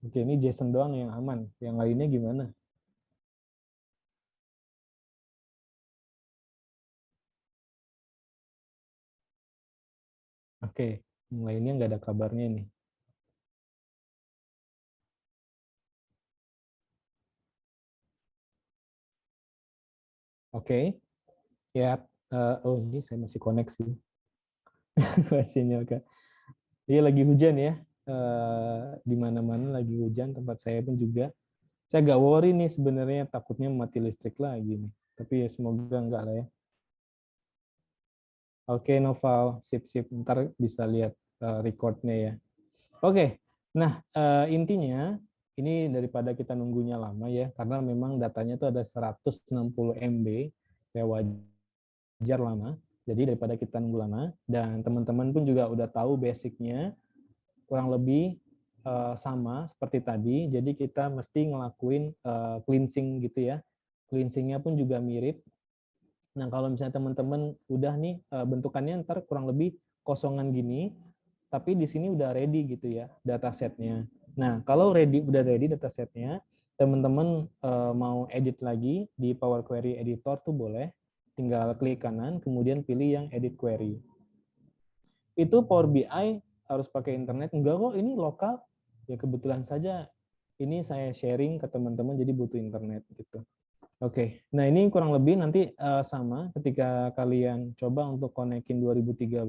Speaker 1: Oke, ini JSON doang yang aman. Yang lainnya gimana? Oke, yang lainnya nggak ada kabarnya nih. Oke, ya. Oh, ini saya masih koneksi. Masih Kak. Iya lagi hujan ya. Di mana-mana lagi hujan, tempat saya pun juga. Saya agak worry nih sebenarnya, takutnya mati listrik lagi nih. Tapi ya semoga enggak lah ya. Oke, Noval, sip-sip. Ntar bisa lihat recordnya ya. Oke, nah intinya ini daripada kita nunggunya lama ya, karena memang datanya itu ada 160 MB, ya wajar lama. Jadi daripada kita nunggu lama, dan teman-teman pun juga udah tahu basicnya, kurang lebih sama seperti tadi. Jadi kita mesti ngelakuin cleansing gitu ya. Cleansingnya pun juga mirip. Nah kalau misalnya teman-teman udah nih bentukannya ntar kurang lebih kosongan gini, tapi di sini udah ready gitu ya datasetnya. Nah, kalau udah ready datasetnya, teman-teman mau edit lagi di Power Query Editor tuh boleh, tinggal klik kanan, kemudian pilih yang Edit Query. Itu Power BI harus pakai internet? Enggak kok, ini lokal. Ya kebetulan saja ini saya sharing ke teman-teman, jadi butuh internet gitu. Oke, nah ini kurang lebih nanti sama ketika kalian coba untuk konekin 2013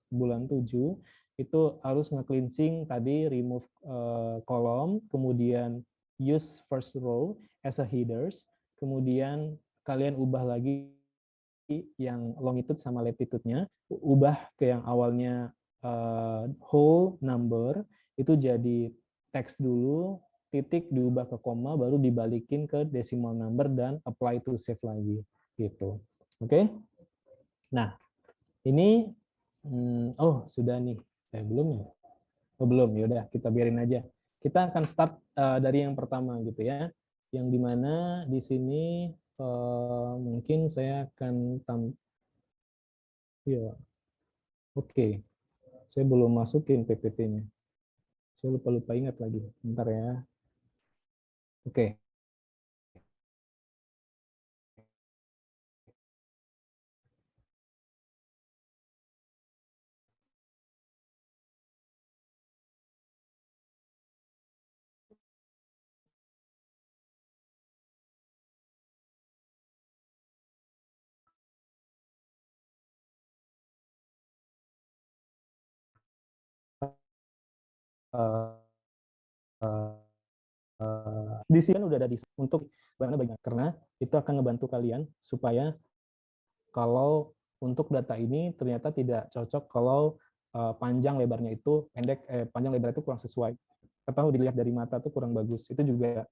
Speaker 1: bulan 7, itu harus nge-cleansing tadi remove kolom, kemudian use first row as a headers, kemudian kalian ubah lagi yang longitude sama latitude-nya, ubah ke yang awalnya whole number, itu jadi teks dulu, titik diubah ke koma, baru dibalikin ke decimal number dan apply to save lagi gitu. Oke. Nah, ini oh sudah nih. Belum ya? Oh, belum. Yaudah, kita biarin aja. Kita akan start dari yang pertama gitu ya. Yang dimana di sini mungkin saya akan ya. Oke. Saya belum masukin PPT-nya. Saya lupa ingat lagi. Bentar ya. Oke. Di sini kan udah ada desain untuk bagian karena itu akan ngebantu kalian supaya kalau untuk data ini ternyata tidak cocok kalau panjang lebarnya itu pendek, panjang lebar itu kurang sesuai atau dilihat dari mata itu kurang bagus. Itu juga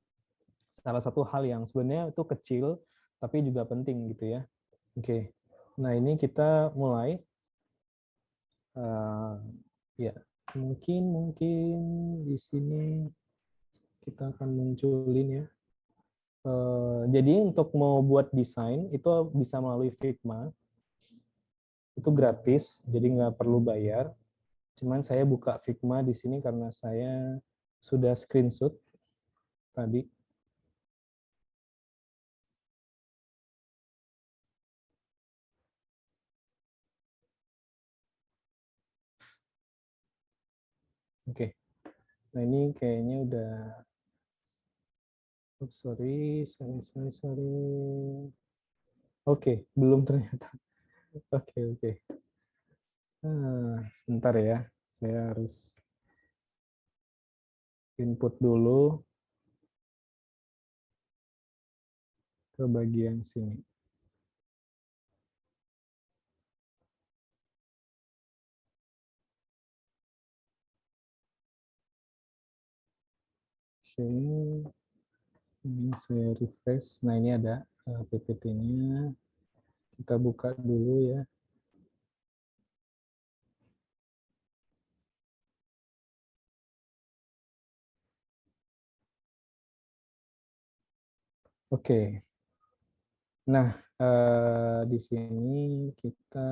Speaker 1: salah satu hal yang sebenarnya itu kecil tapi juga penting gitu ya. Oke. Nah, ini kita mulai ya. Mungkin di sini kita akan munculin ya. Jadi untuk mau buat desain itu bisa melalui Figma, itu gratis, jadi nggak perlu bayar. Cuman saya buka Figma di sini karena saya sudah screenshot tadi. Oke, nah ini kayaknya udah, oh, sorry. Oke, belum ternyata. Oke. Sebentar ya, saya harus input dulu ke bagian sini. Oke, ini saya refresh. Nah, ini ada PPT-nya. Kita buka dulu ya. Oke. Nah, di sini kita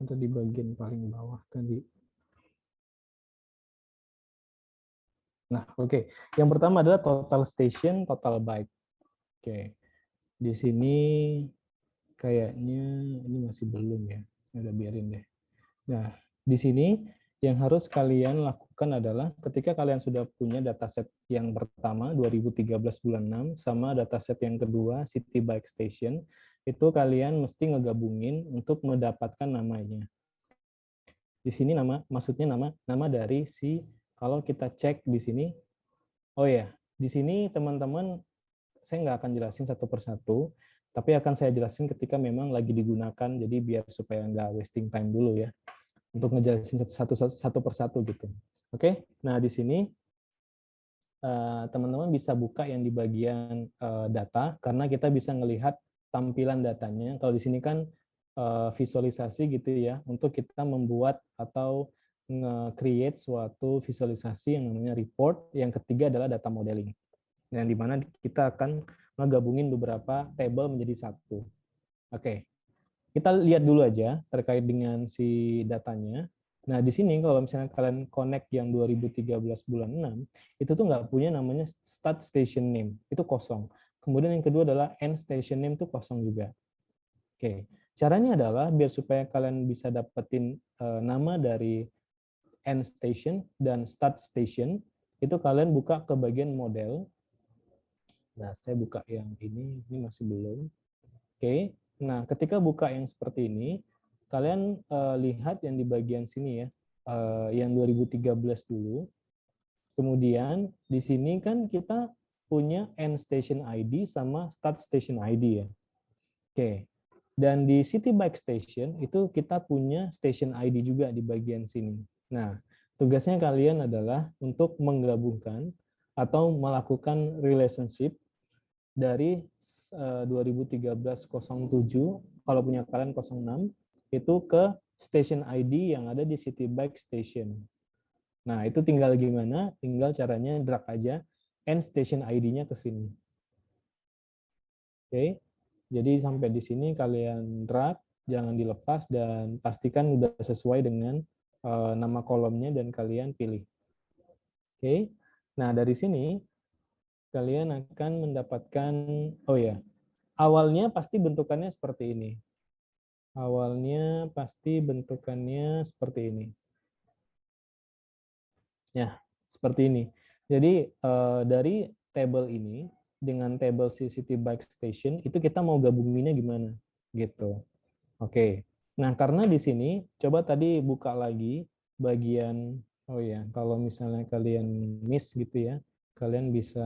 Speaker 1: ada di bagian paling bawah tadi. Nah, oke. Yang pertama adalah total station, total byte. Oke. Di sini kayaknya ini masih belum ya. Udah biarin deh. Nah, di sini yang harus kalian lakukan adalah ketika kalian sudah punya dataset yang pertama 2013 bulan 6 sama dataset yang kedua City Bike Station, itu kalian mesti ngegabungin untuk mendapatkan namanya. Di sini maksudnya nama dari si, kalau kita cek di sini, oh ya, di sini teman-teman saya nggak akan jelasin satu persatu, tapi akan saya jelasin ketika memang lagi digunakan, jadi biar supaya nggak wasting time dulu ya, untuk ngejelasin satu persatu gitu. Oke, nah di sini teman-teman bisa buka yang di bagian data, karena kita bisa melihat tampilan datanya. Kalau di sini kan visualisasi gitu ya, untuk kita membuat atau nge-create suatu visualisasi yang namanya report. Yang ketiga adalah data modeling, yang dimana kita akan menggabungin beberapa table menjadi satu. Oke, kita lihat dulu aja terkait dengan si datanya. Nah, di sini kalau misalnya kalian connect yang 2013 bulan 6, itu tuh nggak punya namanya start station name, itu kosong. Kemudian yang kedua adalah end station name itu kosong juga. Oke, caranya adalah biar supaya kalian bisa dapetin nama dari end station dan start station, itu kalian buka ke bagian model. Nah, saya buka yang ini masih belum. Oke, nah ketika buka yang seperti ini, kalian lihat yang di bagian sini ya, yang 2013 dulu. Kemudian di sini kan kita punya end station ID sama start station ID ya. Oke, dan di City Bike Station itu kita punya station ID juga di bagian sini. Nah, tugasnya kalian adalah untuk menggabungkan atau melakukan relationship dari 2013-07, kalau punya kalian 06, itu ke station ID yang ada di City Bike Station. Nah, itu tinggal gimana? Tinggal caranya drag aja end station ID-nya ke sini. Oke, jadi sampai di sini kalian drag, jangan dilepas, dan pastikan udah sesuai dengan nama kolomnya dan kalian pilih. Oke, nah dari sini kalian akan mendapatkan, oh ya, awalnya pasti bentukannya seperti ini. Awalnya pasti bentukannya seperti ini. Ya, seperti ini. Jadi dari table ini dengan table City Bike Station itu kita mau gabunginnya gimana gitu. Oke. Nah, karena di sini coba tadi buka lagi bagian, oh ya, kalau misalnya kalian miss gitu ya, kalian bisa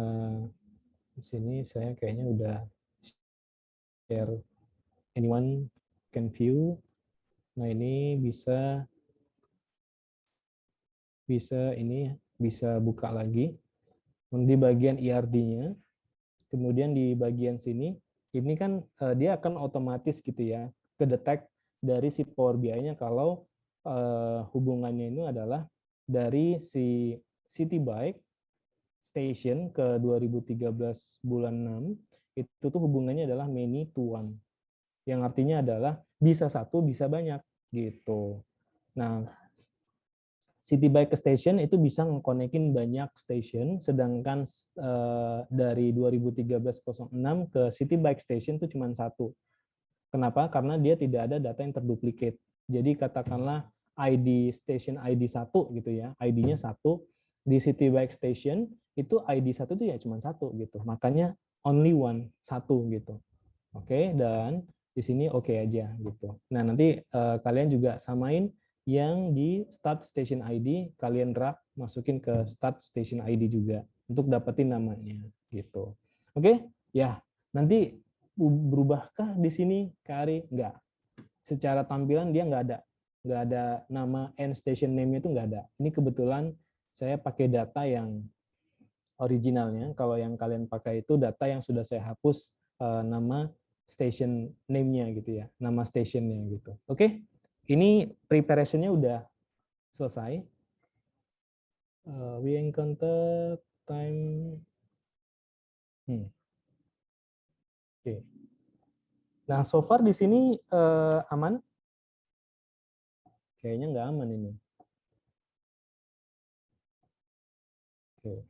Speaker 1: di sini, saya kayaknya udah share, anyone can view. Nah, ini bisa ini bisa buka lagi di bagian IRD-nya. Kemudian di bagian sini ini kan dia akan otomatis gitu ya kedetek dari si Power BI-nya kalau hubungannya ini adalah dari si City Bike Station ke 2013 bulan 6 itu tuh hubungannya adalah many to one, yang artinya adalah bisa satu bisa banyak gitu. Nah, City Bike Station itu bisa ngekonekin banyak station, sedangkan dari 2013-06 ke City Bike Station itu cuma satu. Kenapa? Karena dia tidak ada data yang terduplicate. Jadi katakanlah ID station ID 1 gitu ya, ID-nya 1, di City Bike Station itu ID 1 itu ya cuma satu gitu. Makanya only one, satu gitu. Oke, dan di sini oke aja gitu. Nah, nanti kalian juga samain yang di start station ID, kalian drag masukin ke start station ID juga untuk dapetin namanya gitu. Oke, ya. Nanti berubahkah di sini, Kak Ari? Enggak. Secara tampilan dia nggak ada nama end station name-nya itu nggak ada. Ini kebetulan saya pakai data yang originalnya. Kalau yang kalian pakai itu data yang sudah saya hapus nama station name-nya gitu ya, nama stationnya gitu. Oke, ini preparation-nya udah selesai. We encounter time. Oke. Nah, so far di sini aman? Kayaknya nggak aman ini. Oke.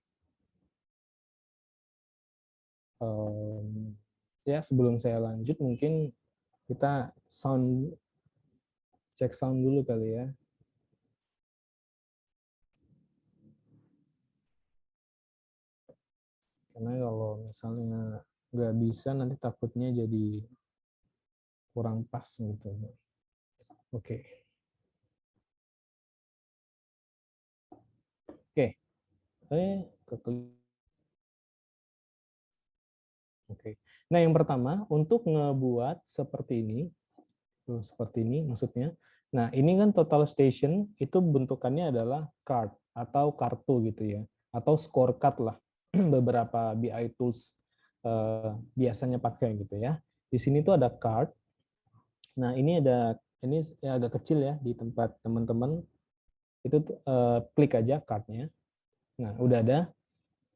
Speaker 1: Ya, sebelum saya lanjut mungkin kita cek sound dulu kali ya. Karena kalau misalnya nggak bisa nanti takutnya jadi kurang pas gitu. Oke. Oke. Oke. Nah, yang pertama untuk ngebuat seperti ini maksudnya. Nah, ini kan total station itu bentukannya adalah card atau kartu gitu ya, atau scorecard lah. Beberapa BI tools biasanya pakai gitu ya. Di sini tuh ada card. Nah, ini agak kecil ya di tempat teman-teman. Itu klik aja cardnya. Nah, udah ada.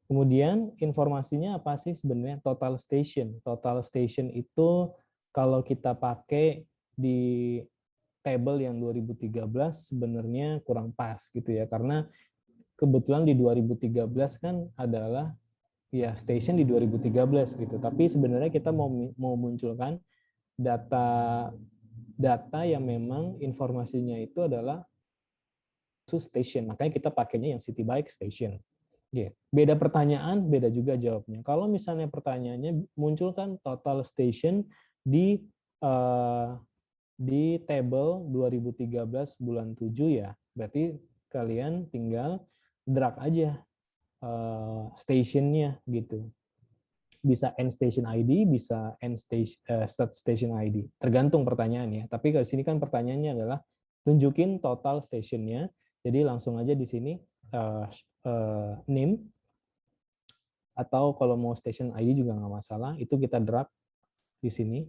Speaker 1: Kemudian informasinya apa sih sebenarnya total station? Total station itu kalau kita pakai di table yang 2013 sebenarnya kurang pas gitu ya, karena kebetulan di 2013 kan adalah ya station di 2013 gitu. Tapi sebenarnya kita mau munculkan data yang memang informasinya itu adalah khusus station. Makanya kita pakainya yang City Bike Station. Yeah. Beda pertanyaan, beda juga jawabnya. Kalau misalnya pertanyaannya munculkan total station di table 2013 bulan 7 ya, berarti kalian tinggal drag aja stationnya gitu. Bisa end station ID, bisa start station ID. Tergantung pertanyaannya. Tapi kalau sini kan pertanyaannya adalah tunjukin total stationnya. Jadi langsung aja di sini name, atau kalau mau station ID juga nggak masalah. Itu kita drag di sini.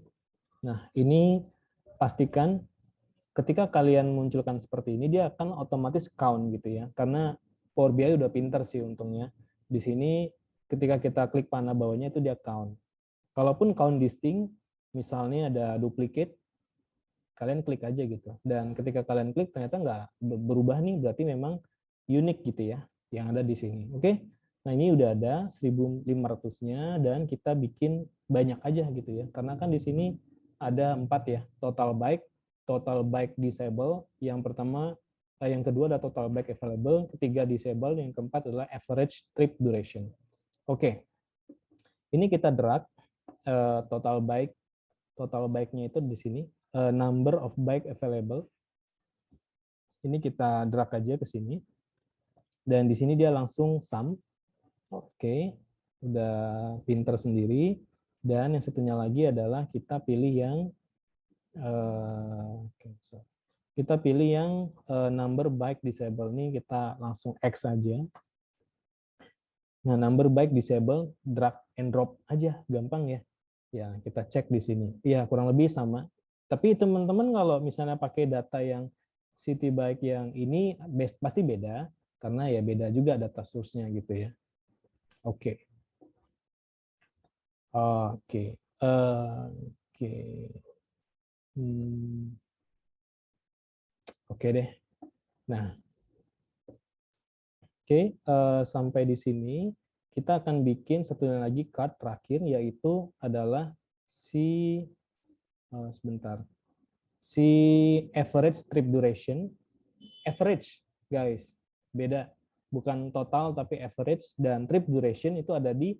Speaker 1: Nah, ini pastikan ketika kalian munculkan seperti ini, dia akan otomatis count gitu ya. Karena Power BI udah pinter sih untungnya. Di sini ketika kita klik panah bawahnya itu dia count. Kalaupun count distinct, misalnya ada duplicate, kalian klik aja gitu. Dan ketika kalian klik ternyata nggak berubah nih, berarti memang unik gitu ya yang ada di sini. Oke. Nah, ini udah ada 1.500-nya dan kita bikin banyak aja gitu ya. Karena kan di sini ada 4 ya, total bike disable, yang pertama, yang kedua ada total bike available, ketiga disable, yang keempat adalah average trip duration. Oke. Ini kita drag total bike-nya itu di sini, number of bike available. Ini kita drag aja ke sini. Dan di sini dia langsung sum. Oke, udah pinter sendiri. Dan yang satunya lagi adalah kita pilih yang number bike disable nih, kita langsung X aja. Nah, number bike disable, drag and drop aja, gampang ya. Ya, kita cek di sini. Ya, kurang lebih sama. Tapi teman-teman kalau misalnya pakai data yang City Bike yang ini pasti beda, karena ya beda juga data source-nya gitu ya. Oke. Oke. Oke. Oke deh. Nah, oke, sampai di sini kita akan bikin satu lagi card terakhir, yaitu adalah si average trip duration. Average, guys, beda, bukan total tapi average, dan trip duration itu ada di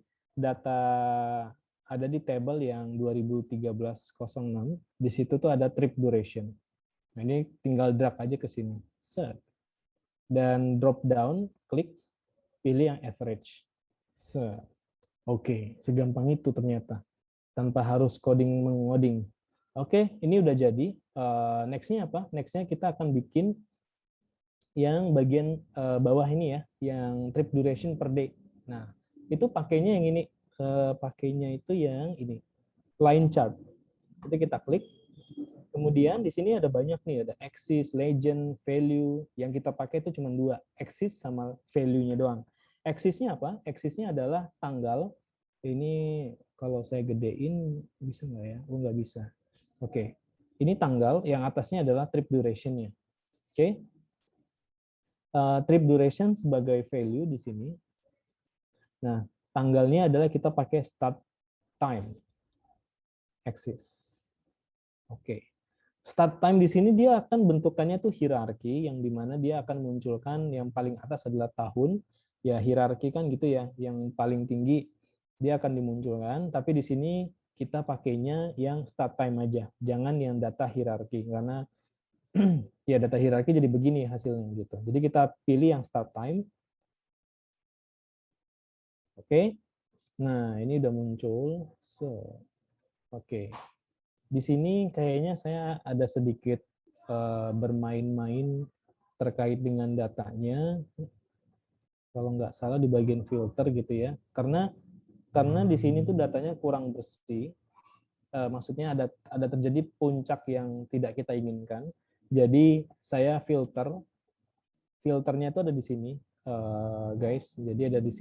Speaker 1: table yang 2013-06. Di situ tuh ada trip duration. Nah, ini tinggal drag aja ke sini. Set. Dan drop down, klik, pilih yang average. Set. Oke, segampang itu ternyata. Tanpa harus mengoding. Oke, ini udah jadi. Next-nya apa? Next-nya kita akan bikin yang bagian bawah ini ya, yang trip duration per day. Nah, itu pakainya yang ini. Pakainya itu yang ini, line chart. Jadi kita klik. Kemudian di sini ada banyak nih, ada axis, legend, value. Yang kita pakai itu cuma 2, axis sama value-nya doang. Axisnya apa? Axisnya adalah tanggal. Ini kalau saya gedein bisa nggak ya? Oh, nggak bisa. Oke. Ini tanggal, yang atasnya adalah trip duration-nya. Oke. Trip duration sebagai value di sini. Nah, tanggalnya adalah kita pakai start time axis. Oke. Start time di sini dia akan bentukannya tuh hierarki, yang dimana dia akan munculkan yang paling atas adalah tahun. Ya, hierarki kan gitu ya, yang paling tinggi dia akan dimunculkan, tapi di sini kita pakainya yang start time aja, jangan yang data hierarki, karena ya data hierarki jadi begini hasilnya gitu. Jadi kita pilih yang start time. Oke. Nah, ini udah muncul. Oke. Di sini kayaknya saya ada sedikit bermain-main terkait dengan datanya. Kalau nggak salah di bagian filter gitu ya. Karena di sini tuh datanya kurang bersih. Maksudnya ada terjadi puncak yang tidak kita inginkan. Jadi saya filternya itu ada di sini, guys. Jadi ada di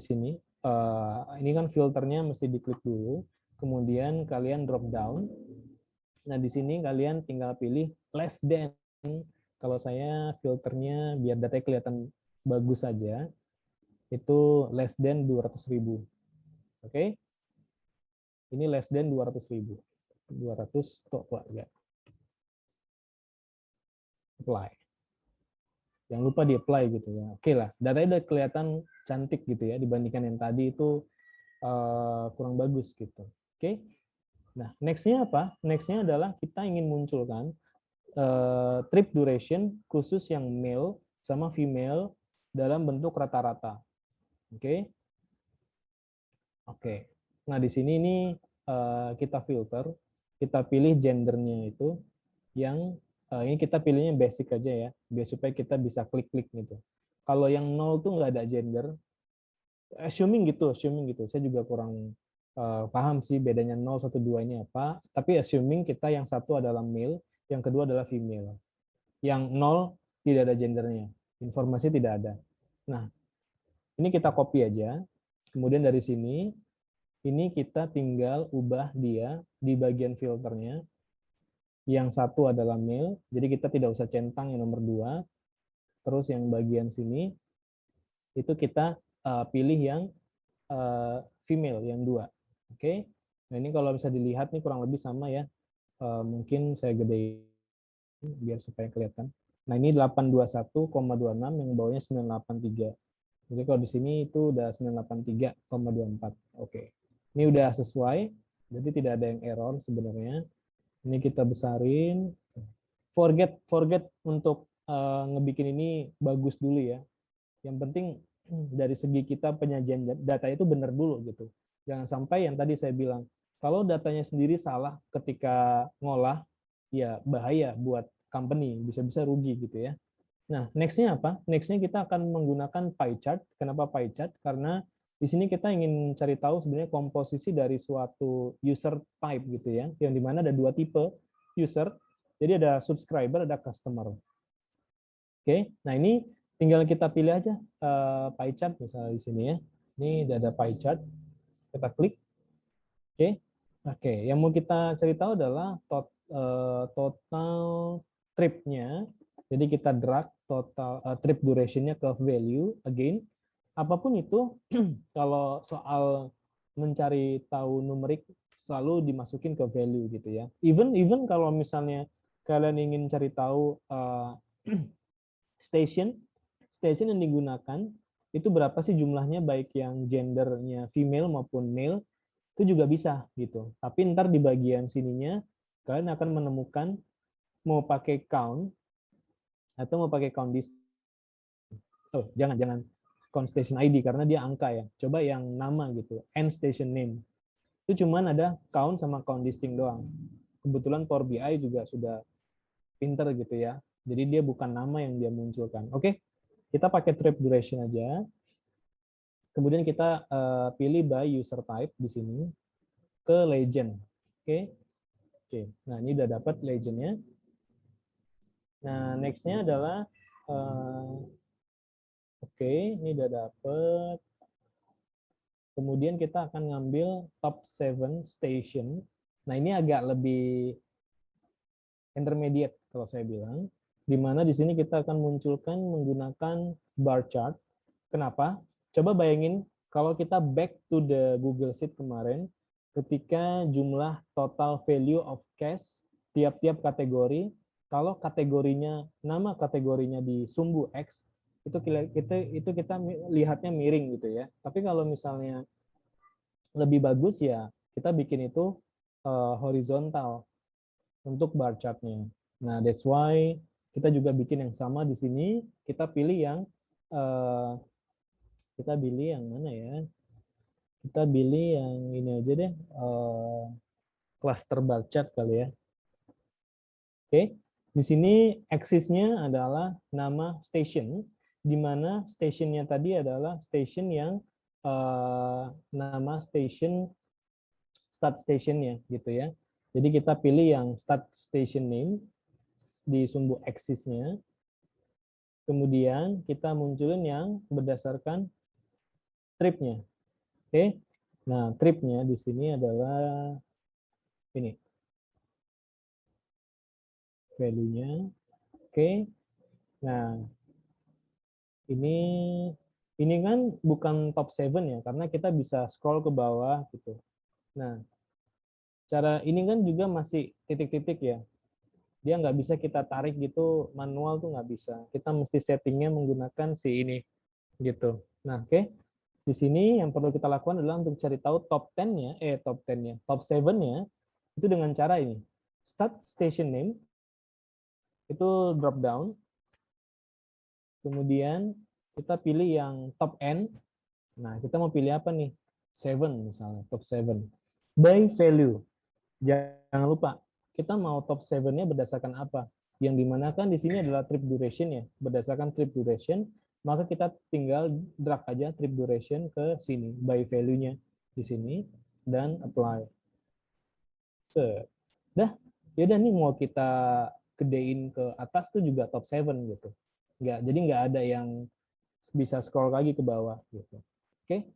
Speaker 1: sini. Ini kan filternya mesti diklik dulu. kemudian kalian drop down. Nah, di sini kalian tinggal pilih less than. Kalau saya filternya biar datanya kelihatan bagus saja, itu less than 200.000. Oke? Ini less than 200.000. 200 tok enggak. Apply. Jangan lupa di apply gitu ya. Oke lah, datanya udah kelihatan cantik gitu ya dibandingkan yang tadi itu kurang bagus gitu. Oke? Nah, next-nya apa? Next-nya adalah kita ingin munculkan trip duration khusus yang male sama female dalam bentuk rata-rata. Oke? Oke. Nah, di sini ini kita filter, kita pilih gendernya itu yang ini kita pilihnya basic aja ya, biar supaya kita bisa klik-klik gitu. Kalau yang 0 tuh nggak ada gender, assuming gitu. Saya juga kurang paham sih bedanya 0, 1, 2 ini apa. Tapi assuming kita yang satu adalah male, yang kedua adalah female. Yang 0 tidak ada gendernya, informasi tidak ada. Nah, ini kita copy aja. Kemudian dari sini, ini kita tinggal ubah dia di bagian filternya. Yang satu adalah male, jadi kita tidak usah centang yang nomor 2. Terus yang bagian sini, itu kita pilih yang female yang 2. Oke. Nah, ini kalau bisa dilihat nih kurang lebih sama ya. Mungkin saya gedein biar supaya kelihatan. Nah, ini 821,26 yang bawahnya 983. Jadi kalau di sini itu udah 983,24. Oke. Ini udah sesuai, jadi tidak ada yang error sebenarnya. Ini kita besarin. Forget untuk ngebikin ini bagus dulu ya. Yang penting dari segi kita penyajian data itu benar dulu gitu. Jangan sampai yang tadi saya bilang, kalau datanya sendiri salah ketika ngolah, ya bahaya buat company, bisa-bisa rugi gitu ya. Nah, next-nya apa? Next-nya kita akan menggunakan pie chart. Kenapa pie chart? Karena di sini kita ingin cari tahu sebenarnya komposisi dari suatu user type gitu ya, yang dimana ada 2 tipe user. Jadi ada subscriber, ada customer. Oke, nah ini tinggal kita pilih aja pie chart misalnya di sini ya. Ini udah ada pie chart. Kita klik. Oke. Oke, yang mau kita cari tahu adalah total trip-nya. Jadi kita drag total trip duration-nya ke value again. Apapun itu, kalau soal mencari tahu numerik selalu dimasukin ke value gitu ya. Even kalau misalnya kalian ingin cari tahu station yang digunakan itu berapa sih jumlahnya, baik yang gendernya female maupun male, itu juga bisa gitu. Tapi ntar di bagian sininya kalian akan menemukan mau pakai count atau mau pakai count distance. Oh, jangan count station ID karena dia angka ya. Coba yang nama gitu, end station name. Itu cuman ada count sama count distinct doang. Kebetulan Power BI juga sudah pinter gitu ya. Jadi dia bukan nama yang dia munculkan. Oke, kita pakai trip duration aja. Kemudian kita pilih by user type di sini ke legend. Oke. Nah, ini udah dapat legendnya. Nah, next-nya adalah ini udah dapat. Kemudian kita akan ngambil top 7 station. Nah, ini agak lebih intermediate kalau saya bilang, di mana di sini kita akan munculkan menggunakan bar chart. Kenapa? Coba bayangin kalau kita back to the Google Sheet kemarin, ketika jumlah total value of cash tiap-tiap kategori, kalau kategorinya, nama kategorinya di sumbu X, itu kita lihatnya miring gitu ya. Tapi kalau misalnya lebih bagus ya kita bikin itu horizontal untuk bar chartnya. Nah, that's why kita juga bikin yang sama di sini. Kita pilih yang mana ya? Kita pilih yang ini aja deh, cluster bar chart kali ya. Oke, di sini axis-nya adalah nama station, di mana stationnya tadi adalah station yang nama station start station-nya gitu ya. Jadi kita pilih yang start station name di sumbu axis-nya. Kemudian kita munculin yang berdasarkan trip-nya. Oke. Nah, tripnya di sini adalah ini value-nya. Oke. Nah, ini kan bukan top 7 ya, karena kita bisa scroll ke bawah gitu. Nah, cara ini kan juga masih titik-titik ya. Dia nggak bisa kita tarik gitu, manual tuh nggak bisa. Kita mesti settingnya menggunakan si ini gitu. Nah, oke. Di sini yang perlu kita lakukan adalah untuk cari tahu top 10-nya, top 7-nya itu dengan cara ini. Start station name, itu drop down. Kemudian kita pilih yang top N. Nah, kita mau pilih apa nih? 7 misalnya, top 7. By value. Jangan lupa, kita mau top 7-nya berdasarkan apa? Yang dimana kan di sini adalah trip duration ya. Berdasarkan trip duration, maka kita tinggal drag aja trip duration ke sini, by value-nya di sini, dan apply. Dah, yaudah nih mau kita gedein ke atas tuh juga top 7 gitu. Jadi nggak ada yang bisa scroll lagi ke bawah gitu. Oke.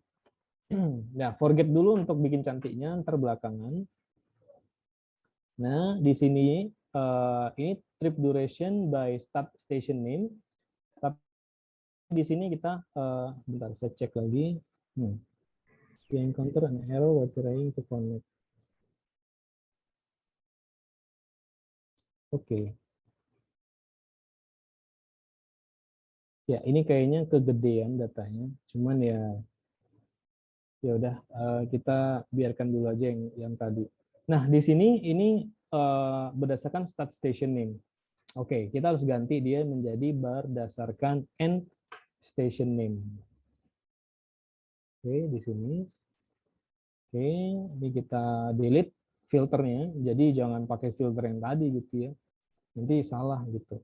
Speaker 1: Nah, forget dulu untuk bikin cantiknya, ntar belakangan. Nah, di sini ini trip duration by start station name. Tapi di sini kita bentar saya cek lagi. We encounter an error while trying to connect. Oke. Ya, ini kayaknya kegedean datanya. Cuman ya udah kita biarkan dulu aja yang tadi. Nah, di sini ini berdasarkan start station name. Oke, kita harus ganti dia menjadi berdasarkan end station name. Oke, di sini. Oke, ini kita delete filternya. Jadi jangan pakai filter yang tadi gitu ya. Nanti salah gitu.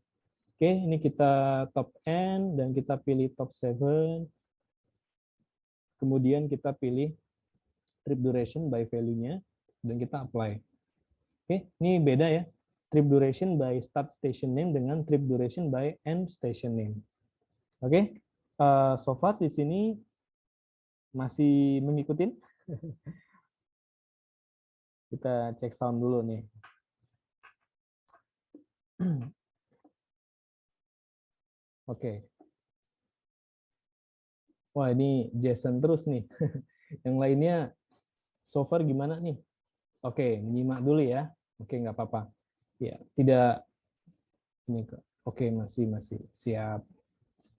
Speaker 1: Oke, ini kita top end dan kita pilih top 7. Kemudian kita pilih trip duration by value-nya dan kita apply. Oke, ini beda ya. Trip duration by start station name dengan trip duration by end station name. Oke, so far di sini masih mengikuti. Kita cek sound dulu nih. Oke. Wah, ini Jason terus nih. Yang lainnya so far gimana nih? Oke, menyimak dulu ya. Oke, nggak apa-apa. Ya, tidak ini kok. Oke, masih siap.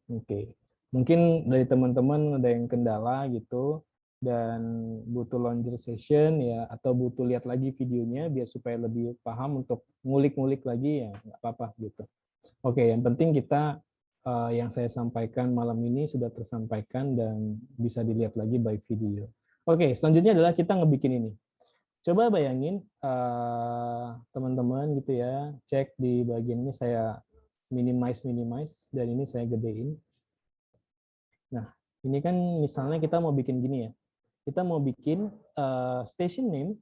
Speaker 1: Oke. Mungkin dari teman-teman ada yang kendala gitu dan butuh longer session ya atau butuh lihat lagi videonya biar supaya lebih paham untuk ngulik-ngulik lagi ya nggak apa-apa gitu. Oke, yang penting kita yang saya sampaikan malam ini sudah tersampaikan dan bisa dilihat lagi by video. Oke, selanjutnya adalah kita ngebikin ini. Coba bayangin teman-teman gitu ya, cek di bagian ini saya minimize dan ini saya gedein. Nah, ini kan misalnya kita mau bikin gini ya. Kita mau bikin station name.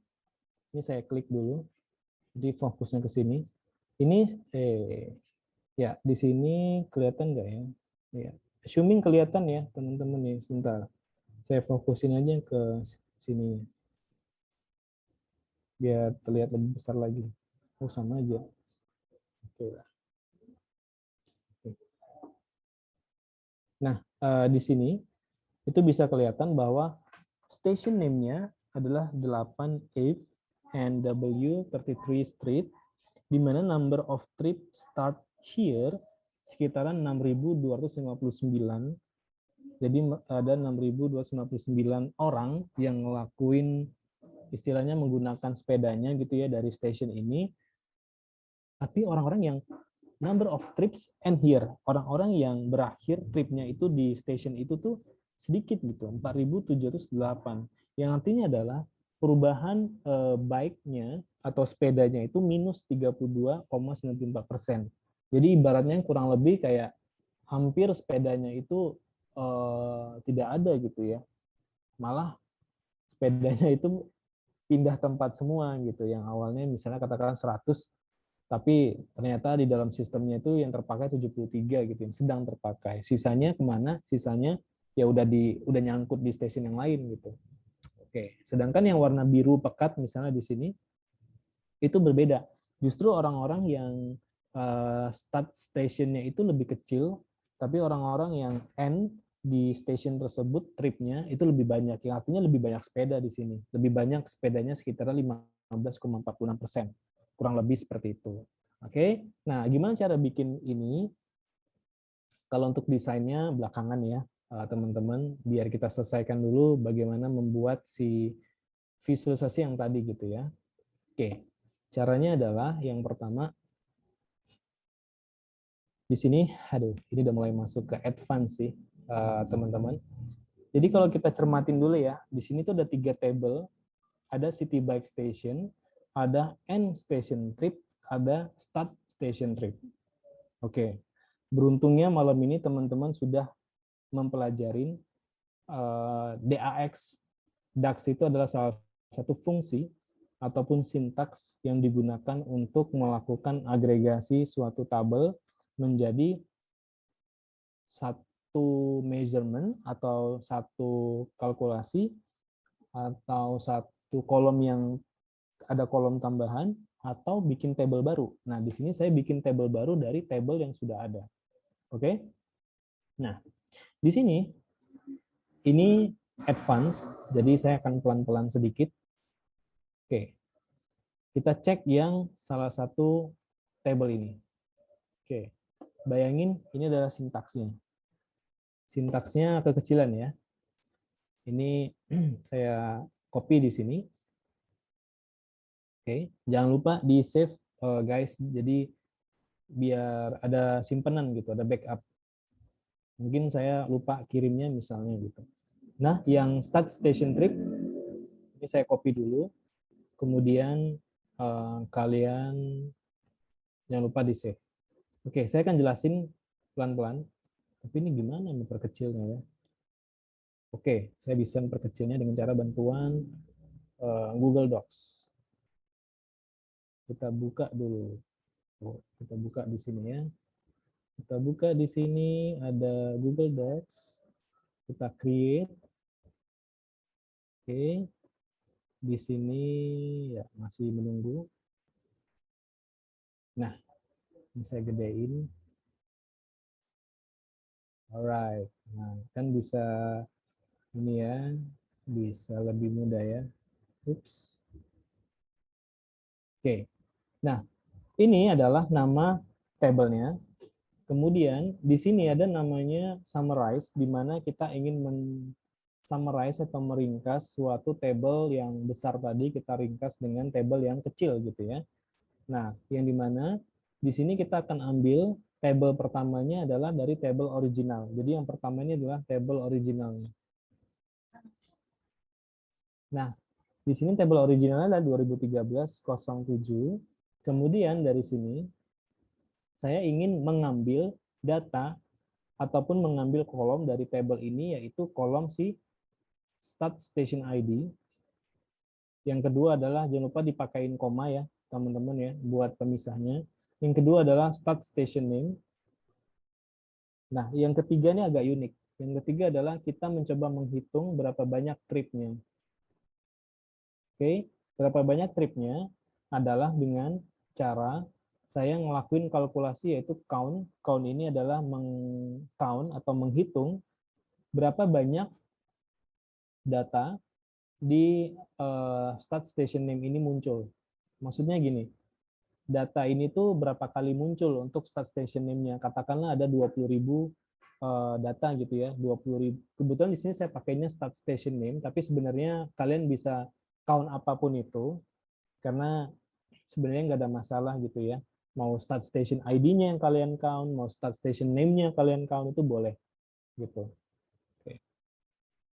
Speaker 1: Ini saya klik dulu. Jadi fokusnya ke sini. Ini ya di sini kelihatan nggak ya? Ya, assuming kelihatan ya teman-teman nih. Sebentar. Saya fokusin aja ke sini biar terlihat lebih besar lagi. Oh, sama aja. Oke. Nah, di sini itu bisa kelihatan bahwa station name-nya adalah 8A and W33 Street, di mana number of trip start here sekitaran 6.259. Jadi ada 6.259 orang yang ngelakuin istilahnya menggunakan sepedanya gitu ya dari station ini. Tapi orang-orang yang number of trips end here, orang-orang yang berakhir tripnya itu di station itu tuh sedikit gitu, 4.708. Yang artinya adalah perubahan bike-nya atau sepedanya itu minus 32,94%. Jadi ibaratnya kurang lebih kayak hampir sepedanya itu tidak ada gitu ya. Malah sepedanya itu pindah tempat semua gitu. Yang awalnya misalnya katakan 100, tapi ternyata di dalam sistemnya itu yang terpakai 73 gitu, yang sedang terpakai. Sisanya kemana? Sisanya ya udah nyangkut di stasiun yang lain gitu. Oke, sedangkan yang warna biru pekat misalnya di sini itu berbeda. Justru orang-orang yang start stationnya itu lebih kecil, tapi orang-orang yang end di station tersebut tripnya itu lebih banyak. Yang artinya lebih banyak sepeda di sini. Lebih banyak sepedanya sekitar 15,46%. Kurang lebih seperti itu. Oke, nah gimana cara bikin ini? Kalau untuk desainnya belakangan ya, teman-teman, biar kita selesaikan dulu bagaimana membuat si visualisasi yang tadi gitu ya. Oke, caranya adalah yang pertama, di sini, aduh, ini udah mulai masuk ke advance sih, teman-teman. Jadi kalau kita cermatin dulu ya, di sini tuh ada 3 table, ada city bike station, ada end station trip, ada start station trip. Oke, beruntungnya malam ini teman-teman sudah mempelajari DAX. DAX itu adalah salah satu fungsi ataupun sintaks yang digunakan untuk melakukan agregasi suatu tabel menjadi satu measurement atau satu kalkulasi atau satu kolom yang ada kolom tambahan atau bikin table baru. Nah, di sini saya bikin table baru dari table yang sudah ada. Oke? Nah, di sini ini advance, jadi saya akan pelan-pelan sedikit. Oke. Kita cek yang salah satu table ini. Oke. Bayangin ini adalah sintaksnya. Sintaksnya kekecilan ya. Ini saya copy di sini. Oke, jangan lupa di save guys. Jadi biar ada simpenan gitu, ada backup. Mungkin saya lupa kirimnya misalnya gitu. Nah, yang start station trip ini saya copy dulu. Kemudian kalian jangan lupa di save. Oke, saya akan jelasin pelan-pelan. Tapi ini gimana memperkecilnya ya? Oke, saya bisa memperkecilnya dengan cara bantuan Google Docs. Kita buka dulu. Kita buka di sini ya. Kita buka di sini ada Google Docs. Kita create. Oke. Di sini ya masih menunggu. Nah, ini saya gedein. Alright. Nah, kan bisa ini ya, bisa lebih mudah ya. Oops. Oke. Nah, ini adalah nama tabelnya. Kemudian di sini ada namanya summarize, di mana kita ingin summarize atau meringkas suatu table yang besar tadi, kita ringkas dengan table yang kecil gitu ya. Nah, yang dimana di sini kita akan ambil table pertamanya adalah dari table original. Jadi yang pertama ini adalah table originalnya. Nah, di sini table originalnya adalah 2013-07. Kemudian dari sini saya ingin mengambil data ataupun mengambil kolom dari table ini, yaitu kolom si start station ID. Yang kedua adalah jangan lupa dipakein koma ya, teman-teman ya, buat pemisahnya. Yang kedua adalah start station name. Nah, yang ketiga ini agak unik. Yang ketiga adalah kita mencoba menghitung berapa banyak tripnya. Oke, berapa banyak tripnya adalah dengan cara saya ngelakuin kalkulasi yaitu count. Count ini adalah meng-count atau menghitung berapa banyak data di start station name ini muncul. Maksudnya gini, data ini tuh berapa kali muncul untuk start station name-nya. Katakanlah ada 20.000 data gitu ya, 20.000. Kebetulan di sini saya pakainya start station name, tapi sebenarnya kalian bisa count apapun itu, karena sebenarnya nggak ada masalah gitu ya. Mau start station ID-nya yang kalian count, mau start station name-nya kalian count, itu boleh gitu. Oke.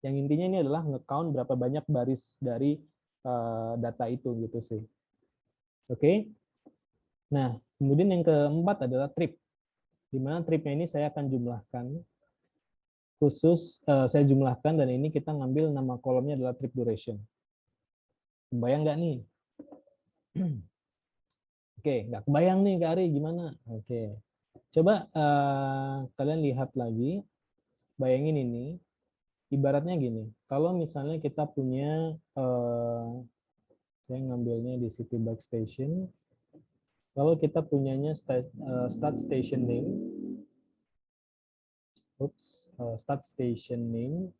Speaker 1: Yang intinya ini adalah nge-count berapa banyak baris dari data itu gitu sih. Oke. Nah, kemudian yang keempat adalah trip. Di mana tripnya ini saya akan jumlahkan. Khusus saya jumlahkan dan ini kita ngambil nama kolomnya adalah trip duration. Kebayang nggak nih? Oke, nggak kebayang nih Kak Ari gimana? Oke. Coba kalian lihat lagi. Bayangin ini. ibaratnya gini, kalau misalnya kita punya, saya ngambilnya di City Bike Station, kalau kita punyanya start station name, start station name,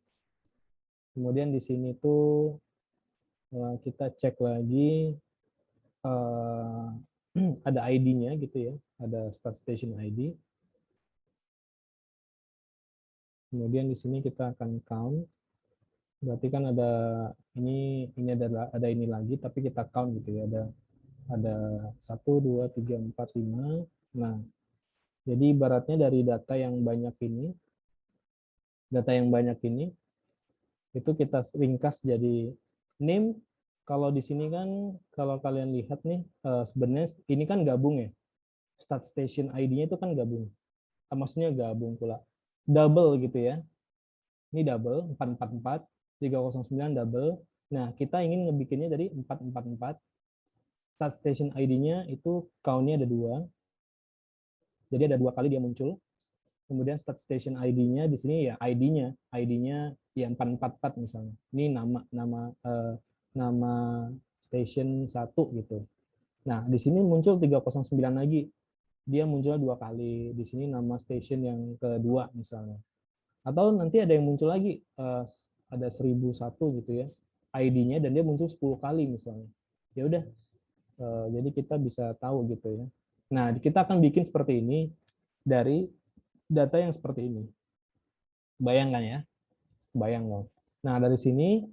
Speaker 1: kemudian di sini tuh kita cek lagi ada ID-nya gitu ya, ada start station ID. Kemudian di sini kita akan count. Berarti kan ada ini ada ini lagi, tapi kita count gitu ya. Ada 1, 2, 3, 4, 5. Nah, jadi ibaratnya dari data yang banyak ini itu kita ringkas jadi name. Kalau di sini kan kalau kalian lihat nih sebenarnya ini kan gabung ya. Start station ID-nya itu kan gabung. Maksudnya gabung pula. Double gitu ya. Ini double 444, 309 double. Nah, kita ingin ngebikinnya dari 444. Start station ID-nya itu count-nya ada 2. Jadi ada 2 kali dia muncul. Kemudian start station ID-nya di sini ya ID-nya ya 444 misalnya. Ini nama station 1 gitu. Nah, di sini muncul 309 lagi. Dia muncul 2 kali. Di sini nama station yang kedua misalnya. Atau nanti ada yang muncul lagi ada 1001 gitu ya. ID-nya dan dia muncul 10 kali misalnya. Ya udah. Jadi kita bisa tahu gitu ya. Nah, kita akan bikin seperti ini dari data yang seperti ini. Bayangkan ya, bayang dong. Nah, dari sini,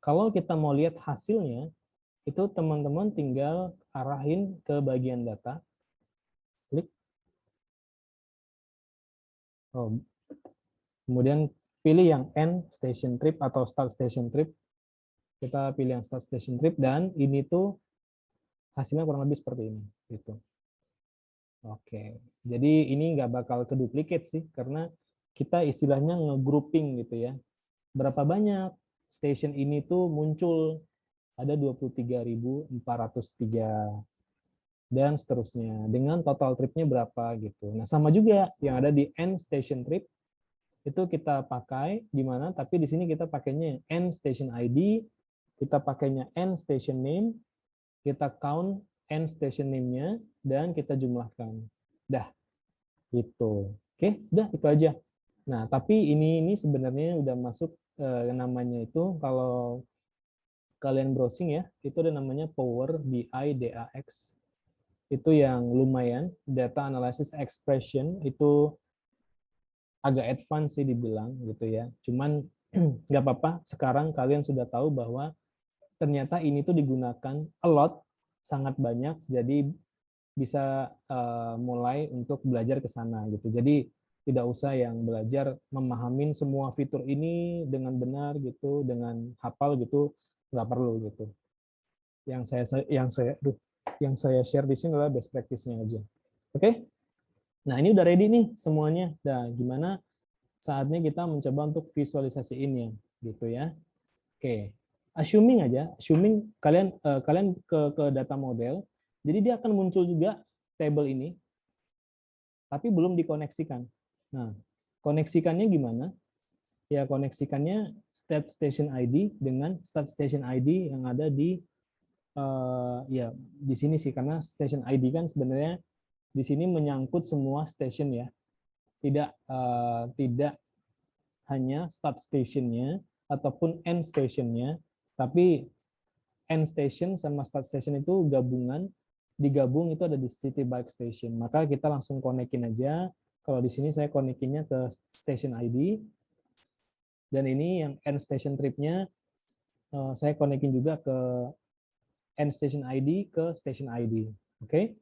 Speaker 1: kalau kita mau lihat hasilnya, itu teman-teman tinggal arahin ke bagian data, klik, kemudian pilih yang end station trip atau start station trip. Kita pilih yang start station trip, dan ini tuh hasilnya kurang lebih seperti ini. Gitu. Oke, jadi ini nggak bakal keduplikat sih, karena kita istilahnya nge-grouping gitu ya. Berapa banyak station ini tuh muncul, ada 23.403 dan seterusnya, dengan total tripnya berapa gitu. Nah, sama juga yang ada di end station trip, itu kita pakai di mana, tapi di sini kita pakainya end station ID, kita pakainya end station name, kita count end station name-nya, dan kita jumlahkan. Dah, gitu. Oke, udah itu aja. Nah, tapi ini sebenarnya udah masuk namanya itu, kalau kalian browsing ya, itu ada namanya Power BI DAX. Itu yang lumayan, data analysis expression itu agak advance sih dibilang gitu ya. Cuman nggak apa-apa, sekarang kalian sudah tahu bahwa ternyata ini tuh digunakan a lot, sangat banyak, jadi bisa mulai untuk belajar ke sana gitu. Jadi tidak usah yang belajar memahamin semua fitur ini dengan benar gitu, dengan hafal gitu, nggak perlu gitu. Yang saya share di sini adalah best practice-nya aja. Oke? Nah, ini udah ready nih semuanya. Nah, gimana saatnya kita mencoba untuk visualisasiin ya, gitu ya. Oke. Assuming kalian ke data model, jadi dia akan muncul juga table ini, tapi belum dikoneksikan. Nah, koneksikannya gimana? Ya, koneksikannya start station ID dengan start station ID yang ada di ya di sini sih, karena station ID kan sebenarnya di sini menyangkut semua station ya, tidak hanya start stationnya ataupun end stationnya, tapi end station sama start station itu digabung itu ada di City Bike Station. Maka kita langsung konekin aja. Kalau di sini saya konekinnya ke station ID, dan ini yang end station tripnya saya konekin juga ke end station ID ke station ID. Oke?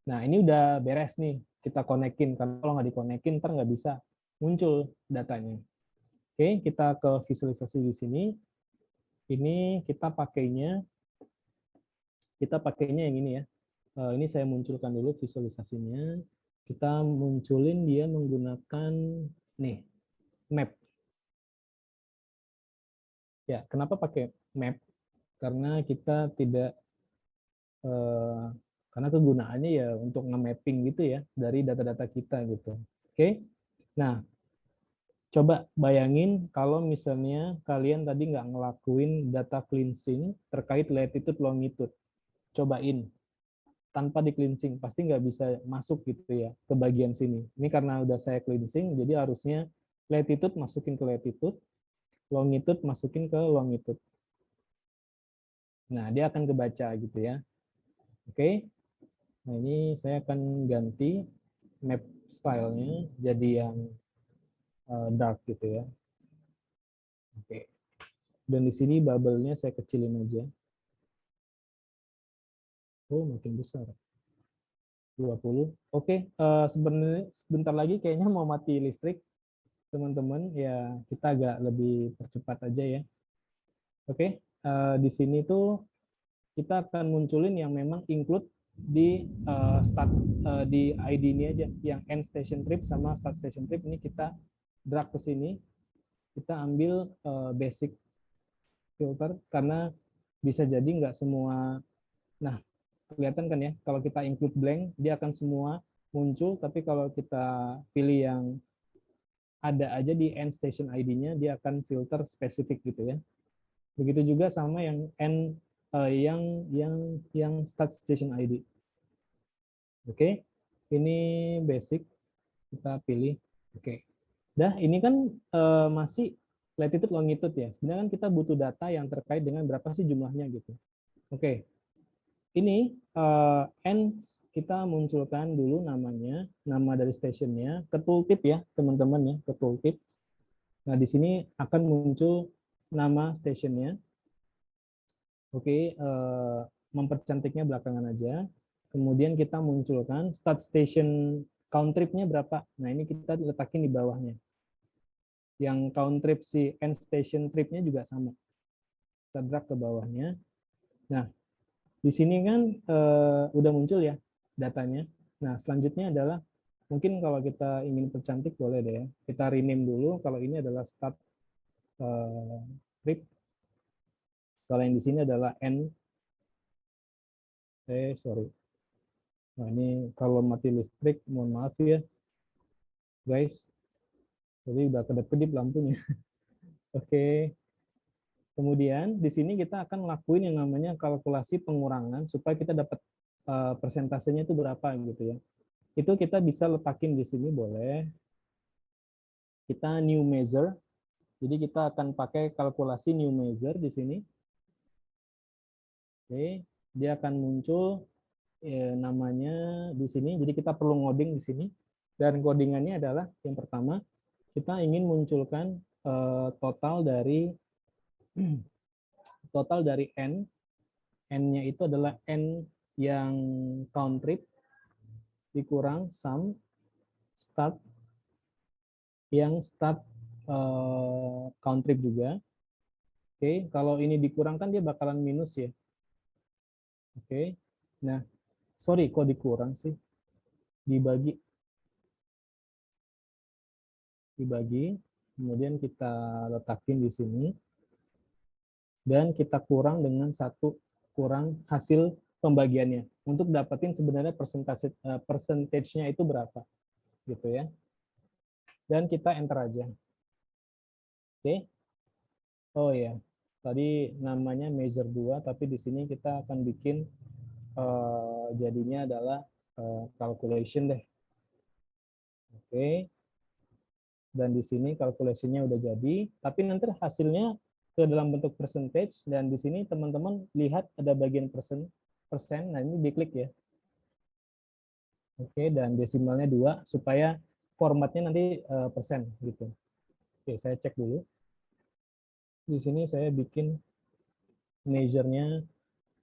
Speaker 1: Nah, ini udah beres nih. Kita konekin. Karena kalau nggak dikonekin, ntar nggak bisa muncul datanya. Oke, kita ke visualisasi di sini. Ini kita pakainya yang ini ya. Ini saya munculkan dulu visualisasinya. Kita munculin dia menggunakan nih, map. Ya, kenapa pakai map? Karena kita tidak karena kegunaannya ya untuk nge-mapping gitu ya dari data-data kita gitu. Oke. Nah, Coba bayangin kalau misalnya kalian tadi nggak ngelakuin data cleansing terkait latitude longitude. Cobain tanpa di cleansing pasti nggak bisa masuk gitu ya ke bagian sini. Ini karena udah saya cleansing, jadi harusnya latitude masukin ke latitude, longitude masukin ke longitude. Nah, dia akan kebaca gitu ya. Oke. Nah, ini saya akan ganti map stylenya jadi yang dark gitu ya. Oke. Dan di sini bubble-nya saya kecilin aja. Oh, makin besar. 20. Oke, sebenarnya sebentar lagi kayaknya mau mati listrik, teman-teman. Ya, kita agak lebih percepat aja ya. Oke, di sini tuh kita akan munculin yang memang include di start di ID ini aja, yang end station trip sama start station trip ini kita drag ke sini. Kita ambil basic filter karena bisa jadi nggak semua. Nah, kelihatan kan ya, kalau kita include blank, dia akan semua muncul, tapi kalau kita pilih yang ada aja di end station ID-nya, dia akan filter spesifik gitu ya. Begitu juga sama yang end yang start station ID. Oke, ini basic, kita pilih. Oke, dah ini kan masih latitude longitude ya. Sebenarnya kan kita butuh data yang terkait dengan berapa sih jumlahnya gitu. Oke, ini N kita munculkan dulu namanya, nama dari stationnya, ke tooltip ya teman-teman ya, ke tooltip. Nah di sini akan muncul nama stationnya. Oke, mempercantiknya belakangan aja. Kemudian kita munculkan start station count trip-nya berapa. Nah ini kita letakin di bawahnya. Yang count trip si end station trip-nya juga sama. Kita drag ke bawahnya. Nah di sini kan udah muncul ya datanya. Nah, selanjutnya adalah mungkin kalau kita ingin percantik boleh deh ya. Kita rename dulu kalau ini adalah start trip. Kalau yang di sini adalah end. Sorry. Nah, ini kalau mati listrik, mohon maaf ya, guys. Jadi udah kedap-kedip lampunya. Oke. Kemudian di sini kita akan lakuin yang namanya kalkulasi pengurangan supaya kita dapat persentasenya itu berapa gitu ya. Itu kita bisa letakin di sini boleh. Kita new measure. Jadi kita akan pakai kalkulasi new measure di sini. Oke, dia akan muncul namanya di sini. Jadi kita perlu ngoding di sini. Dan codingannya adalah yang pertama kita ingin munculkan total dari n. N-nya itu adalah n yang count trip dikurang sum start yang start count trip juga. Oke, kalau ini dikurangkan dia bakalan minus ya. Oke, nah sorry kok dikurang sih, dibagi, kemudian kita letakin di sini, dan kita kurang dengan satu, kurang hasil pembagiannya untuk dapetin sebenarnya persentage-nya itu berapa gitu ya. Dan kita enter aja. Oke. Oh ya, tadi namanya measure 2, tapi di sini kita akan bikin jadinya adalah calculation deh. Oke. Dan di sini calculation-nya udah jadi, tapi nanti hasilnya ke dalam bentuk percentage, dan di sini teman-teman lihat ada bagian persen, nah ini diklik ya. Oke, dan desimalnya 2 supaya formatnya nanti persen gitu. Oke, saya cek dulu. Di sini saya bikin measure-nya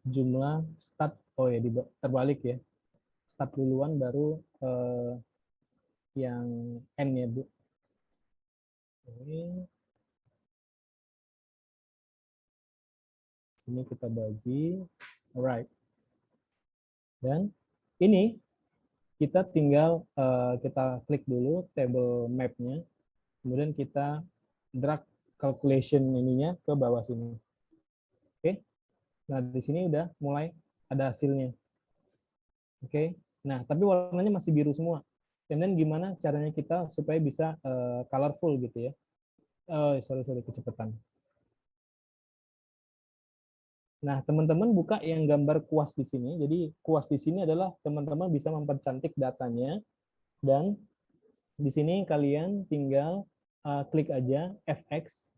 Speaker 1: jumlah start, oh ya terbalik ya. Start duluan baru yang N ya, Bu. Oke. Sini kita bagi, alright. Dan ini kita tinggal kita klik dulu table map-nya, kemudian kita drag calculation ininya ke bawah sini. Oke, nah di sini udah mulai ada hasilnya. Oke, nah tapi warnanya masih biru semua. and then gimana caranya kita supaya bisa colorful gitu ya. Sorry kecepatan. Nah, teman-teman buka yang gambar kuas di sini. Jadi kuas di sini adalah teman-teman bisa mempercantik datanya, dan di sini kalian tinggal klik aja FX,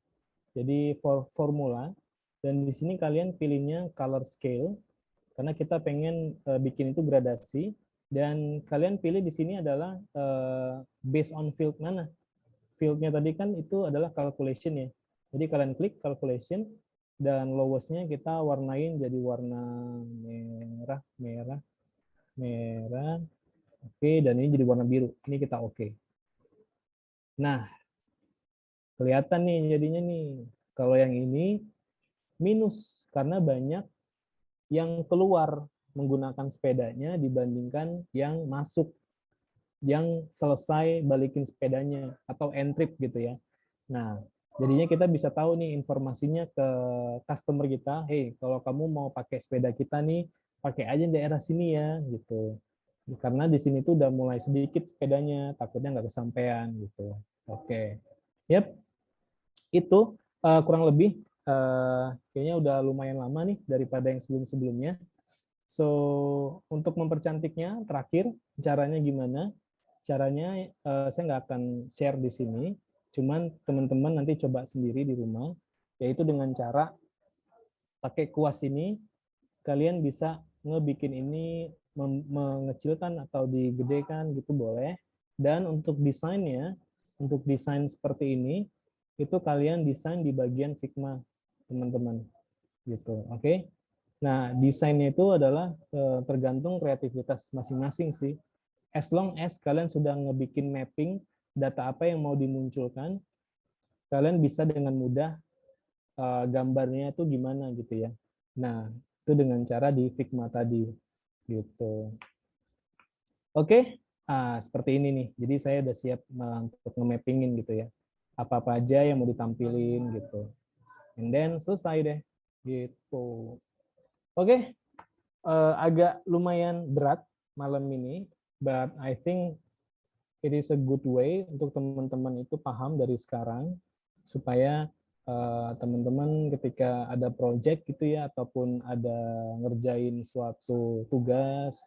Speaker 1: jadi formula, dan di sini kalian pilihnya color scale karena kita pengen bikin itu gradasi, dan kalian pilih di sini adalah based on field mana. Fieldnya tadi kan itu adalah calculation ya. Jadi kalian klik calculation, dan lowestnya kita warnain jadi warna merah. Oke, dan ini jadi warna biru. Ini kita oke. Nah, kelihatan nih jadinya nih. Kalau yang ini minus karena banyak yang keluar menggunakan sepedanya dibandingkan yang masuk, yang selesai balikin sepedanya atau end-trip gitu ya. Nah, jadinya kita bisa tahu nih informasinya ke customer kita, hey, kalau kamu mau pakai sepeda kita nih, pakai aja daerah sini ya, gitu. Karena di sini tuh udah mulai sedikit sepedanya, takutnya nggak kesampaian gitu. Oke, yep, itu kurang lebih kayaknya udah lumayan lama nih daripada yang sebelum-sebelumnya. So, untuk mempercantiknya, terakhir, caranya gimana? Caranya saya nggak akan share di sini, cuman teman-teman nanti coba sendiri di rumah, yaitu dengan cara pakai kuas ini, kalian bisa ngebikin ini mengecilkan atau digedekan gitu boleh. Dan untuk desainnya, untuk desain seperti ini, itu kalian desain di bagian Figma, teman-teman. Gitu, oke? Nah, desainnya itu adalah tergantung kreativitas masing-masing sih. As long as kalian sudah ngebikin mapping data apa yang mau dimunculkan, kalian bisa dengan mudah gambarnya itu gimana gitu ya. Nah, itu dengan cara di Figma tadi gitu. Oke, seperti ini nih. Jadi saya udah siap untuk nge-mappingin gitu ya. Apa-apa aja yang mau ditampilin gitu. And then selesai deh gitu. Oke, agak lumayan berat malam ini, but I think it is a good way untuk teman-teman itu paham dari sekarang supaya teman-teman ketika ada project gitu ya, ataupun ada ngerjain suatu tugas,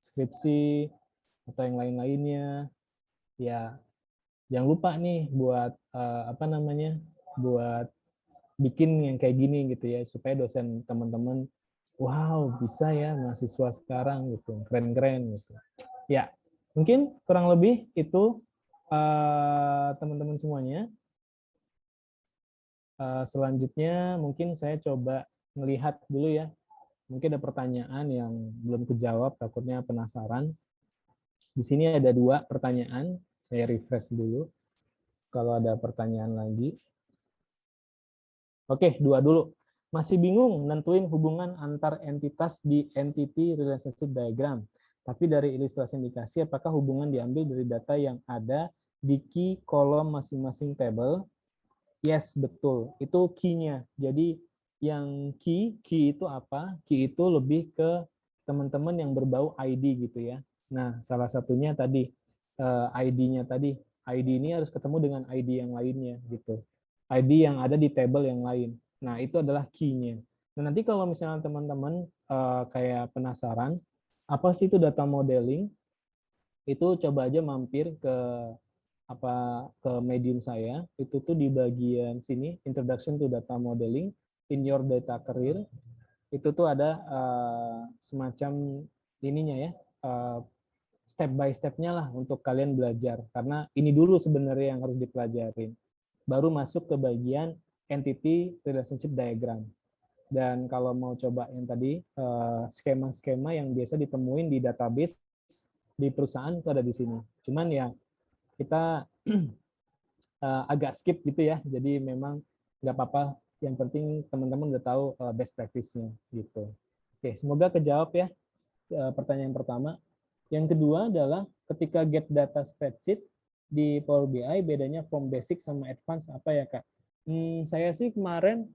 Speaker 1: skripsi, atau yang lain-lainnya, ya jangan lupa nih buat buat bikin yang kayak gini gitu ya, supaya dosen teman-teman, wow bisa ya mahasiswa sekarang gitu, keren-keren gitu. Ya, mungkin kurang lebih itu teman-teman semuanya. Selanjutnya mungkin saya coba melihat dulu ya. Mungkin ada pertanyaan yang belum kejawab, takutnya penasaran. Di sini ada 2 pertanyaan, saya refresh dulu. Kalau ada pertanyaan lagi. Oke, 2 dulu. Masih bingung nentuin hubungan antar entitas di entity relationship diagram. Tapi dari ilustrasi indikasi, apakah hubungan diambil dari data yang ada di key kolom masing-masing table? Yes, betul. Itu key-nya. Jadi yang key itu apa? Key itu lebih ke teman-teman yang berbau ID gitu ya. Nah, salah satunya tadi ID-nya tadi. ID ini harus ketemu dengan ID yang lainnya gitu. ID yang ada di table yang lain. Nah, itu adalah key-nya. Nah, nanti kalau misalnya teman-teman kayak penasaran, apa sih itu data modeling? Itu coba aja mampir ke medium saya, itu tuh di bagian sini, Introduction to Data Modeling in Your Data Career. Itu tuh ada semacam ininya ya, step by step-nya lah untuk kalian belajar. Karena ini dulu sebenarnya yang harus dipelajarin. Baru masuk ke bagian Entity Relationship Diagram. Dan kalau mau coba yang tadi, skema-skema yang biasa ditemuin di database di perusahaan itu ada di sini. Cuman ya kita agak skip gitu ya. Jadi memang nggak apa-apa. Yang penting teman-teman udah tahu best practice-nya gitu. Oke, semoga kejawab ya pertanyaan pertama. Yang kedua adalah ketika get data spreadsheet di Power BI, bedanya from basic sama advance apa ya Kak? Saya sih kemarin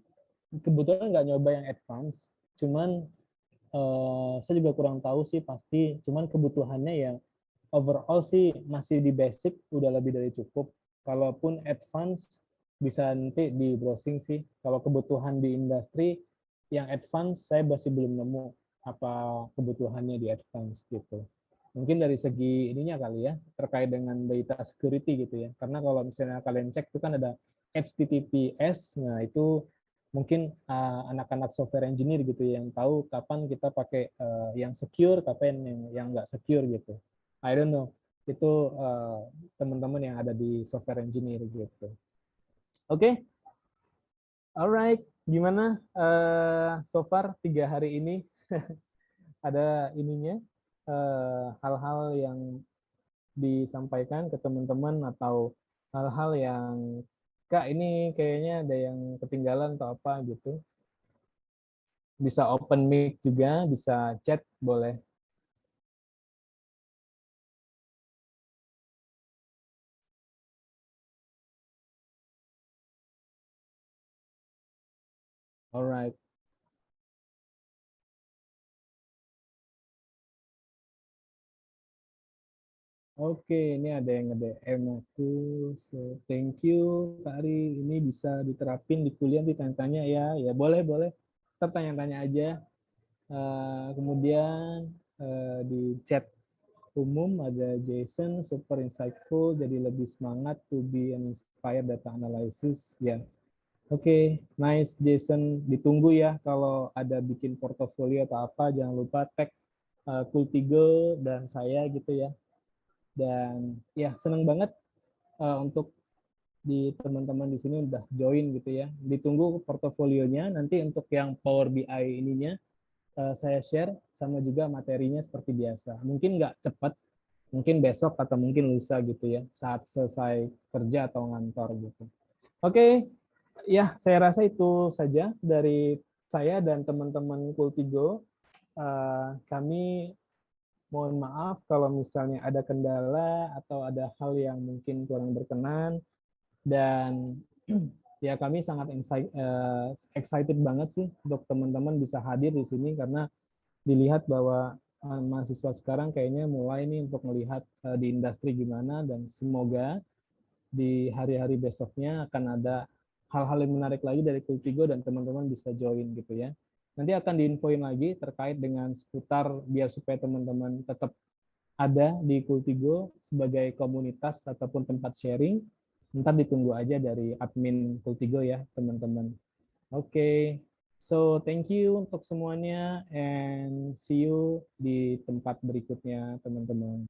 Speaker 1: kebetulan nggak nyoba yang advance, cuman saya juga kurang tahu sih pasti, cuman kebutuhannya ya overall sih masih di basic udah lebih dari cukup. Kalaupun advance bisa nanti di browsing sih. Kalau kebutuhan di industri yang advance saya masih belum nemu apa kebutuhannya di advance gitu. Mungkin dari segi ininya kali ya, terkait dengan data security gitu ya. Karena kalau misalnya kalian cek itu kan ada HTTPS, nah itu mungkin anak-anak software engineer gitu ya, yang tahu kapan kita pakai yang secure, kapan yang nggak secure gitu. I don't know. Itu teman-teman yang ada di software engineer gitu. Oke, okay? Alright. Gimana so far 3 hari ini ada ininya hal-hal yang disampaikan ke teman-teman atau hal-hal yang Kak ini kayaknya ada yang ketinggalan atau apa gitu. Bisa open mic juga, bisa chat boleh. Alright. Oke, ini ada yang nge-DM aku. So, thank you, Kak Ari. Ini bisa diterapin di kuliah, ditanya-tanya ya. Ya, boleh, boleh. Ntar tanya-tanya aja. Kemudian di chat umum ada Jason, super insightful, jadi lebih semangat to be an inspired data analysis. Ya, oke, nice Jason. Ditunggu ya kalau ada bikin portofolio atau apa, jangan lupa tag Kultigo dan saya gitu ya. Dan ya seneng banget untuk di teman-teman di sini udah join gitu ya. Ditunggu portofolionya nanti untuk yang Power BI ininya saya share sama juga materinya seperti biasa. Mungkin nggak cepat, mungkin besok atau mungkin lusa gitu ya saat selesai kerja atau ngantor gitu. Oke, ya saya rasa itu saja dari saya dan teman-teman Kultigo. Kami mohon maaf kalau misalnya ada kendala atau ada hal yang mungkin kurang berkenan dan ya kami sangat excited banget sih untuk teman-teman bisa hadir di sini karena dilihat bahwa mahasiswa sekarang kayaknya mulai nih untuk melihat di industri gimana dan semoga di hari-hari besoknya akan ada hal-hal yang menarik lagi dari Kultigo dan teman-teman bisa join gitu ya. Nanti akan diinfoin lagi terkait dengan seputar biar supaya teman-teman tetap ada di Kultigo sebagai komunitas ataupun tempat sharing. Ntar ditunggu aja dari admin Kultigo ya teman-teman. Oke, okay. So thank you untuk semuanya and see you di tempat berikutnya teman-teman.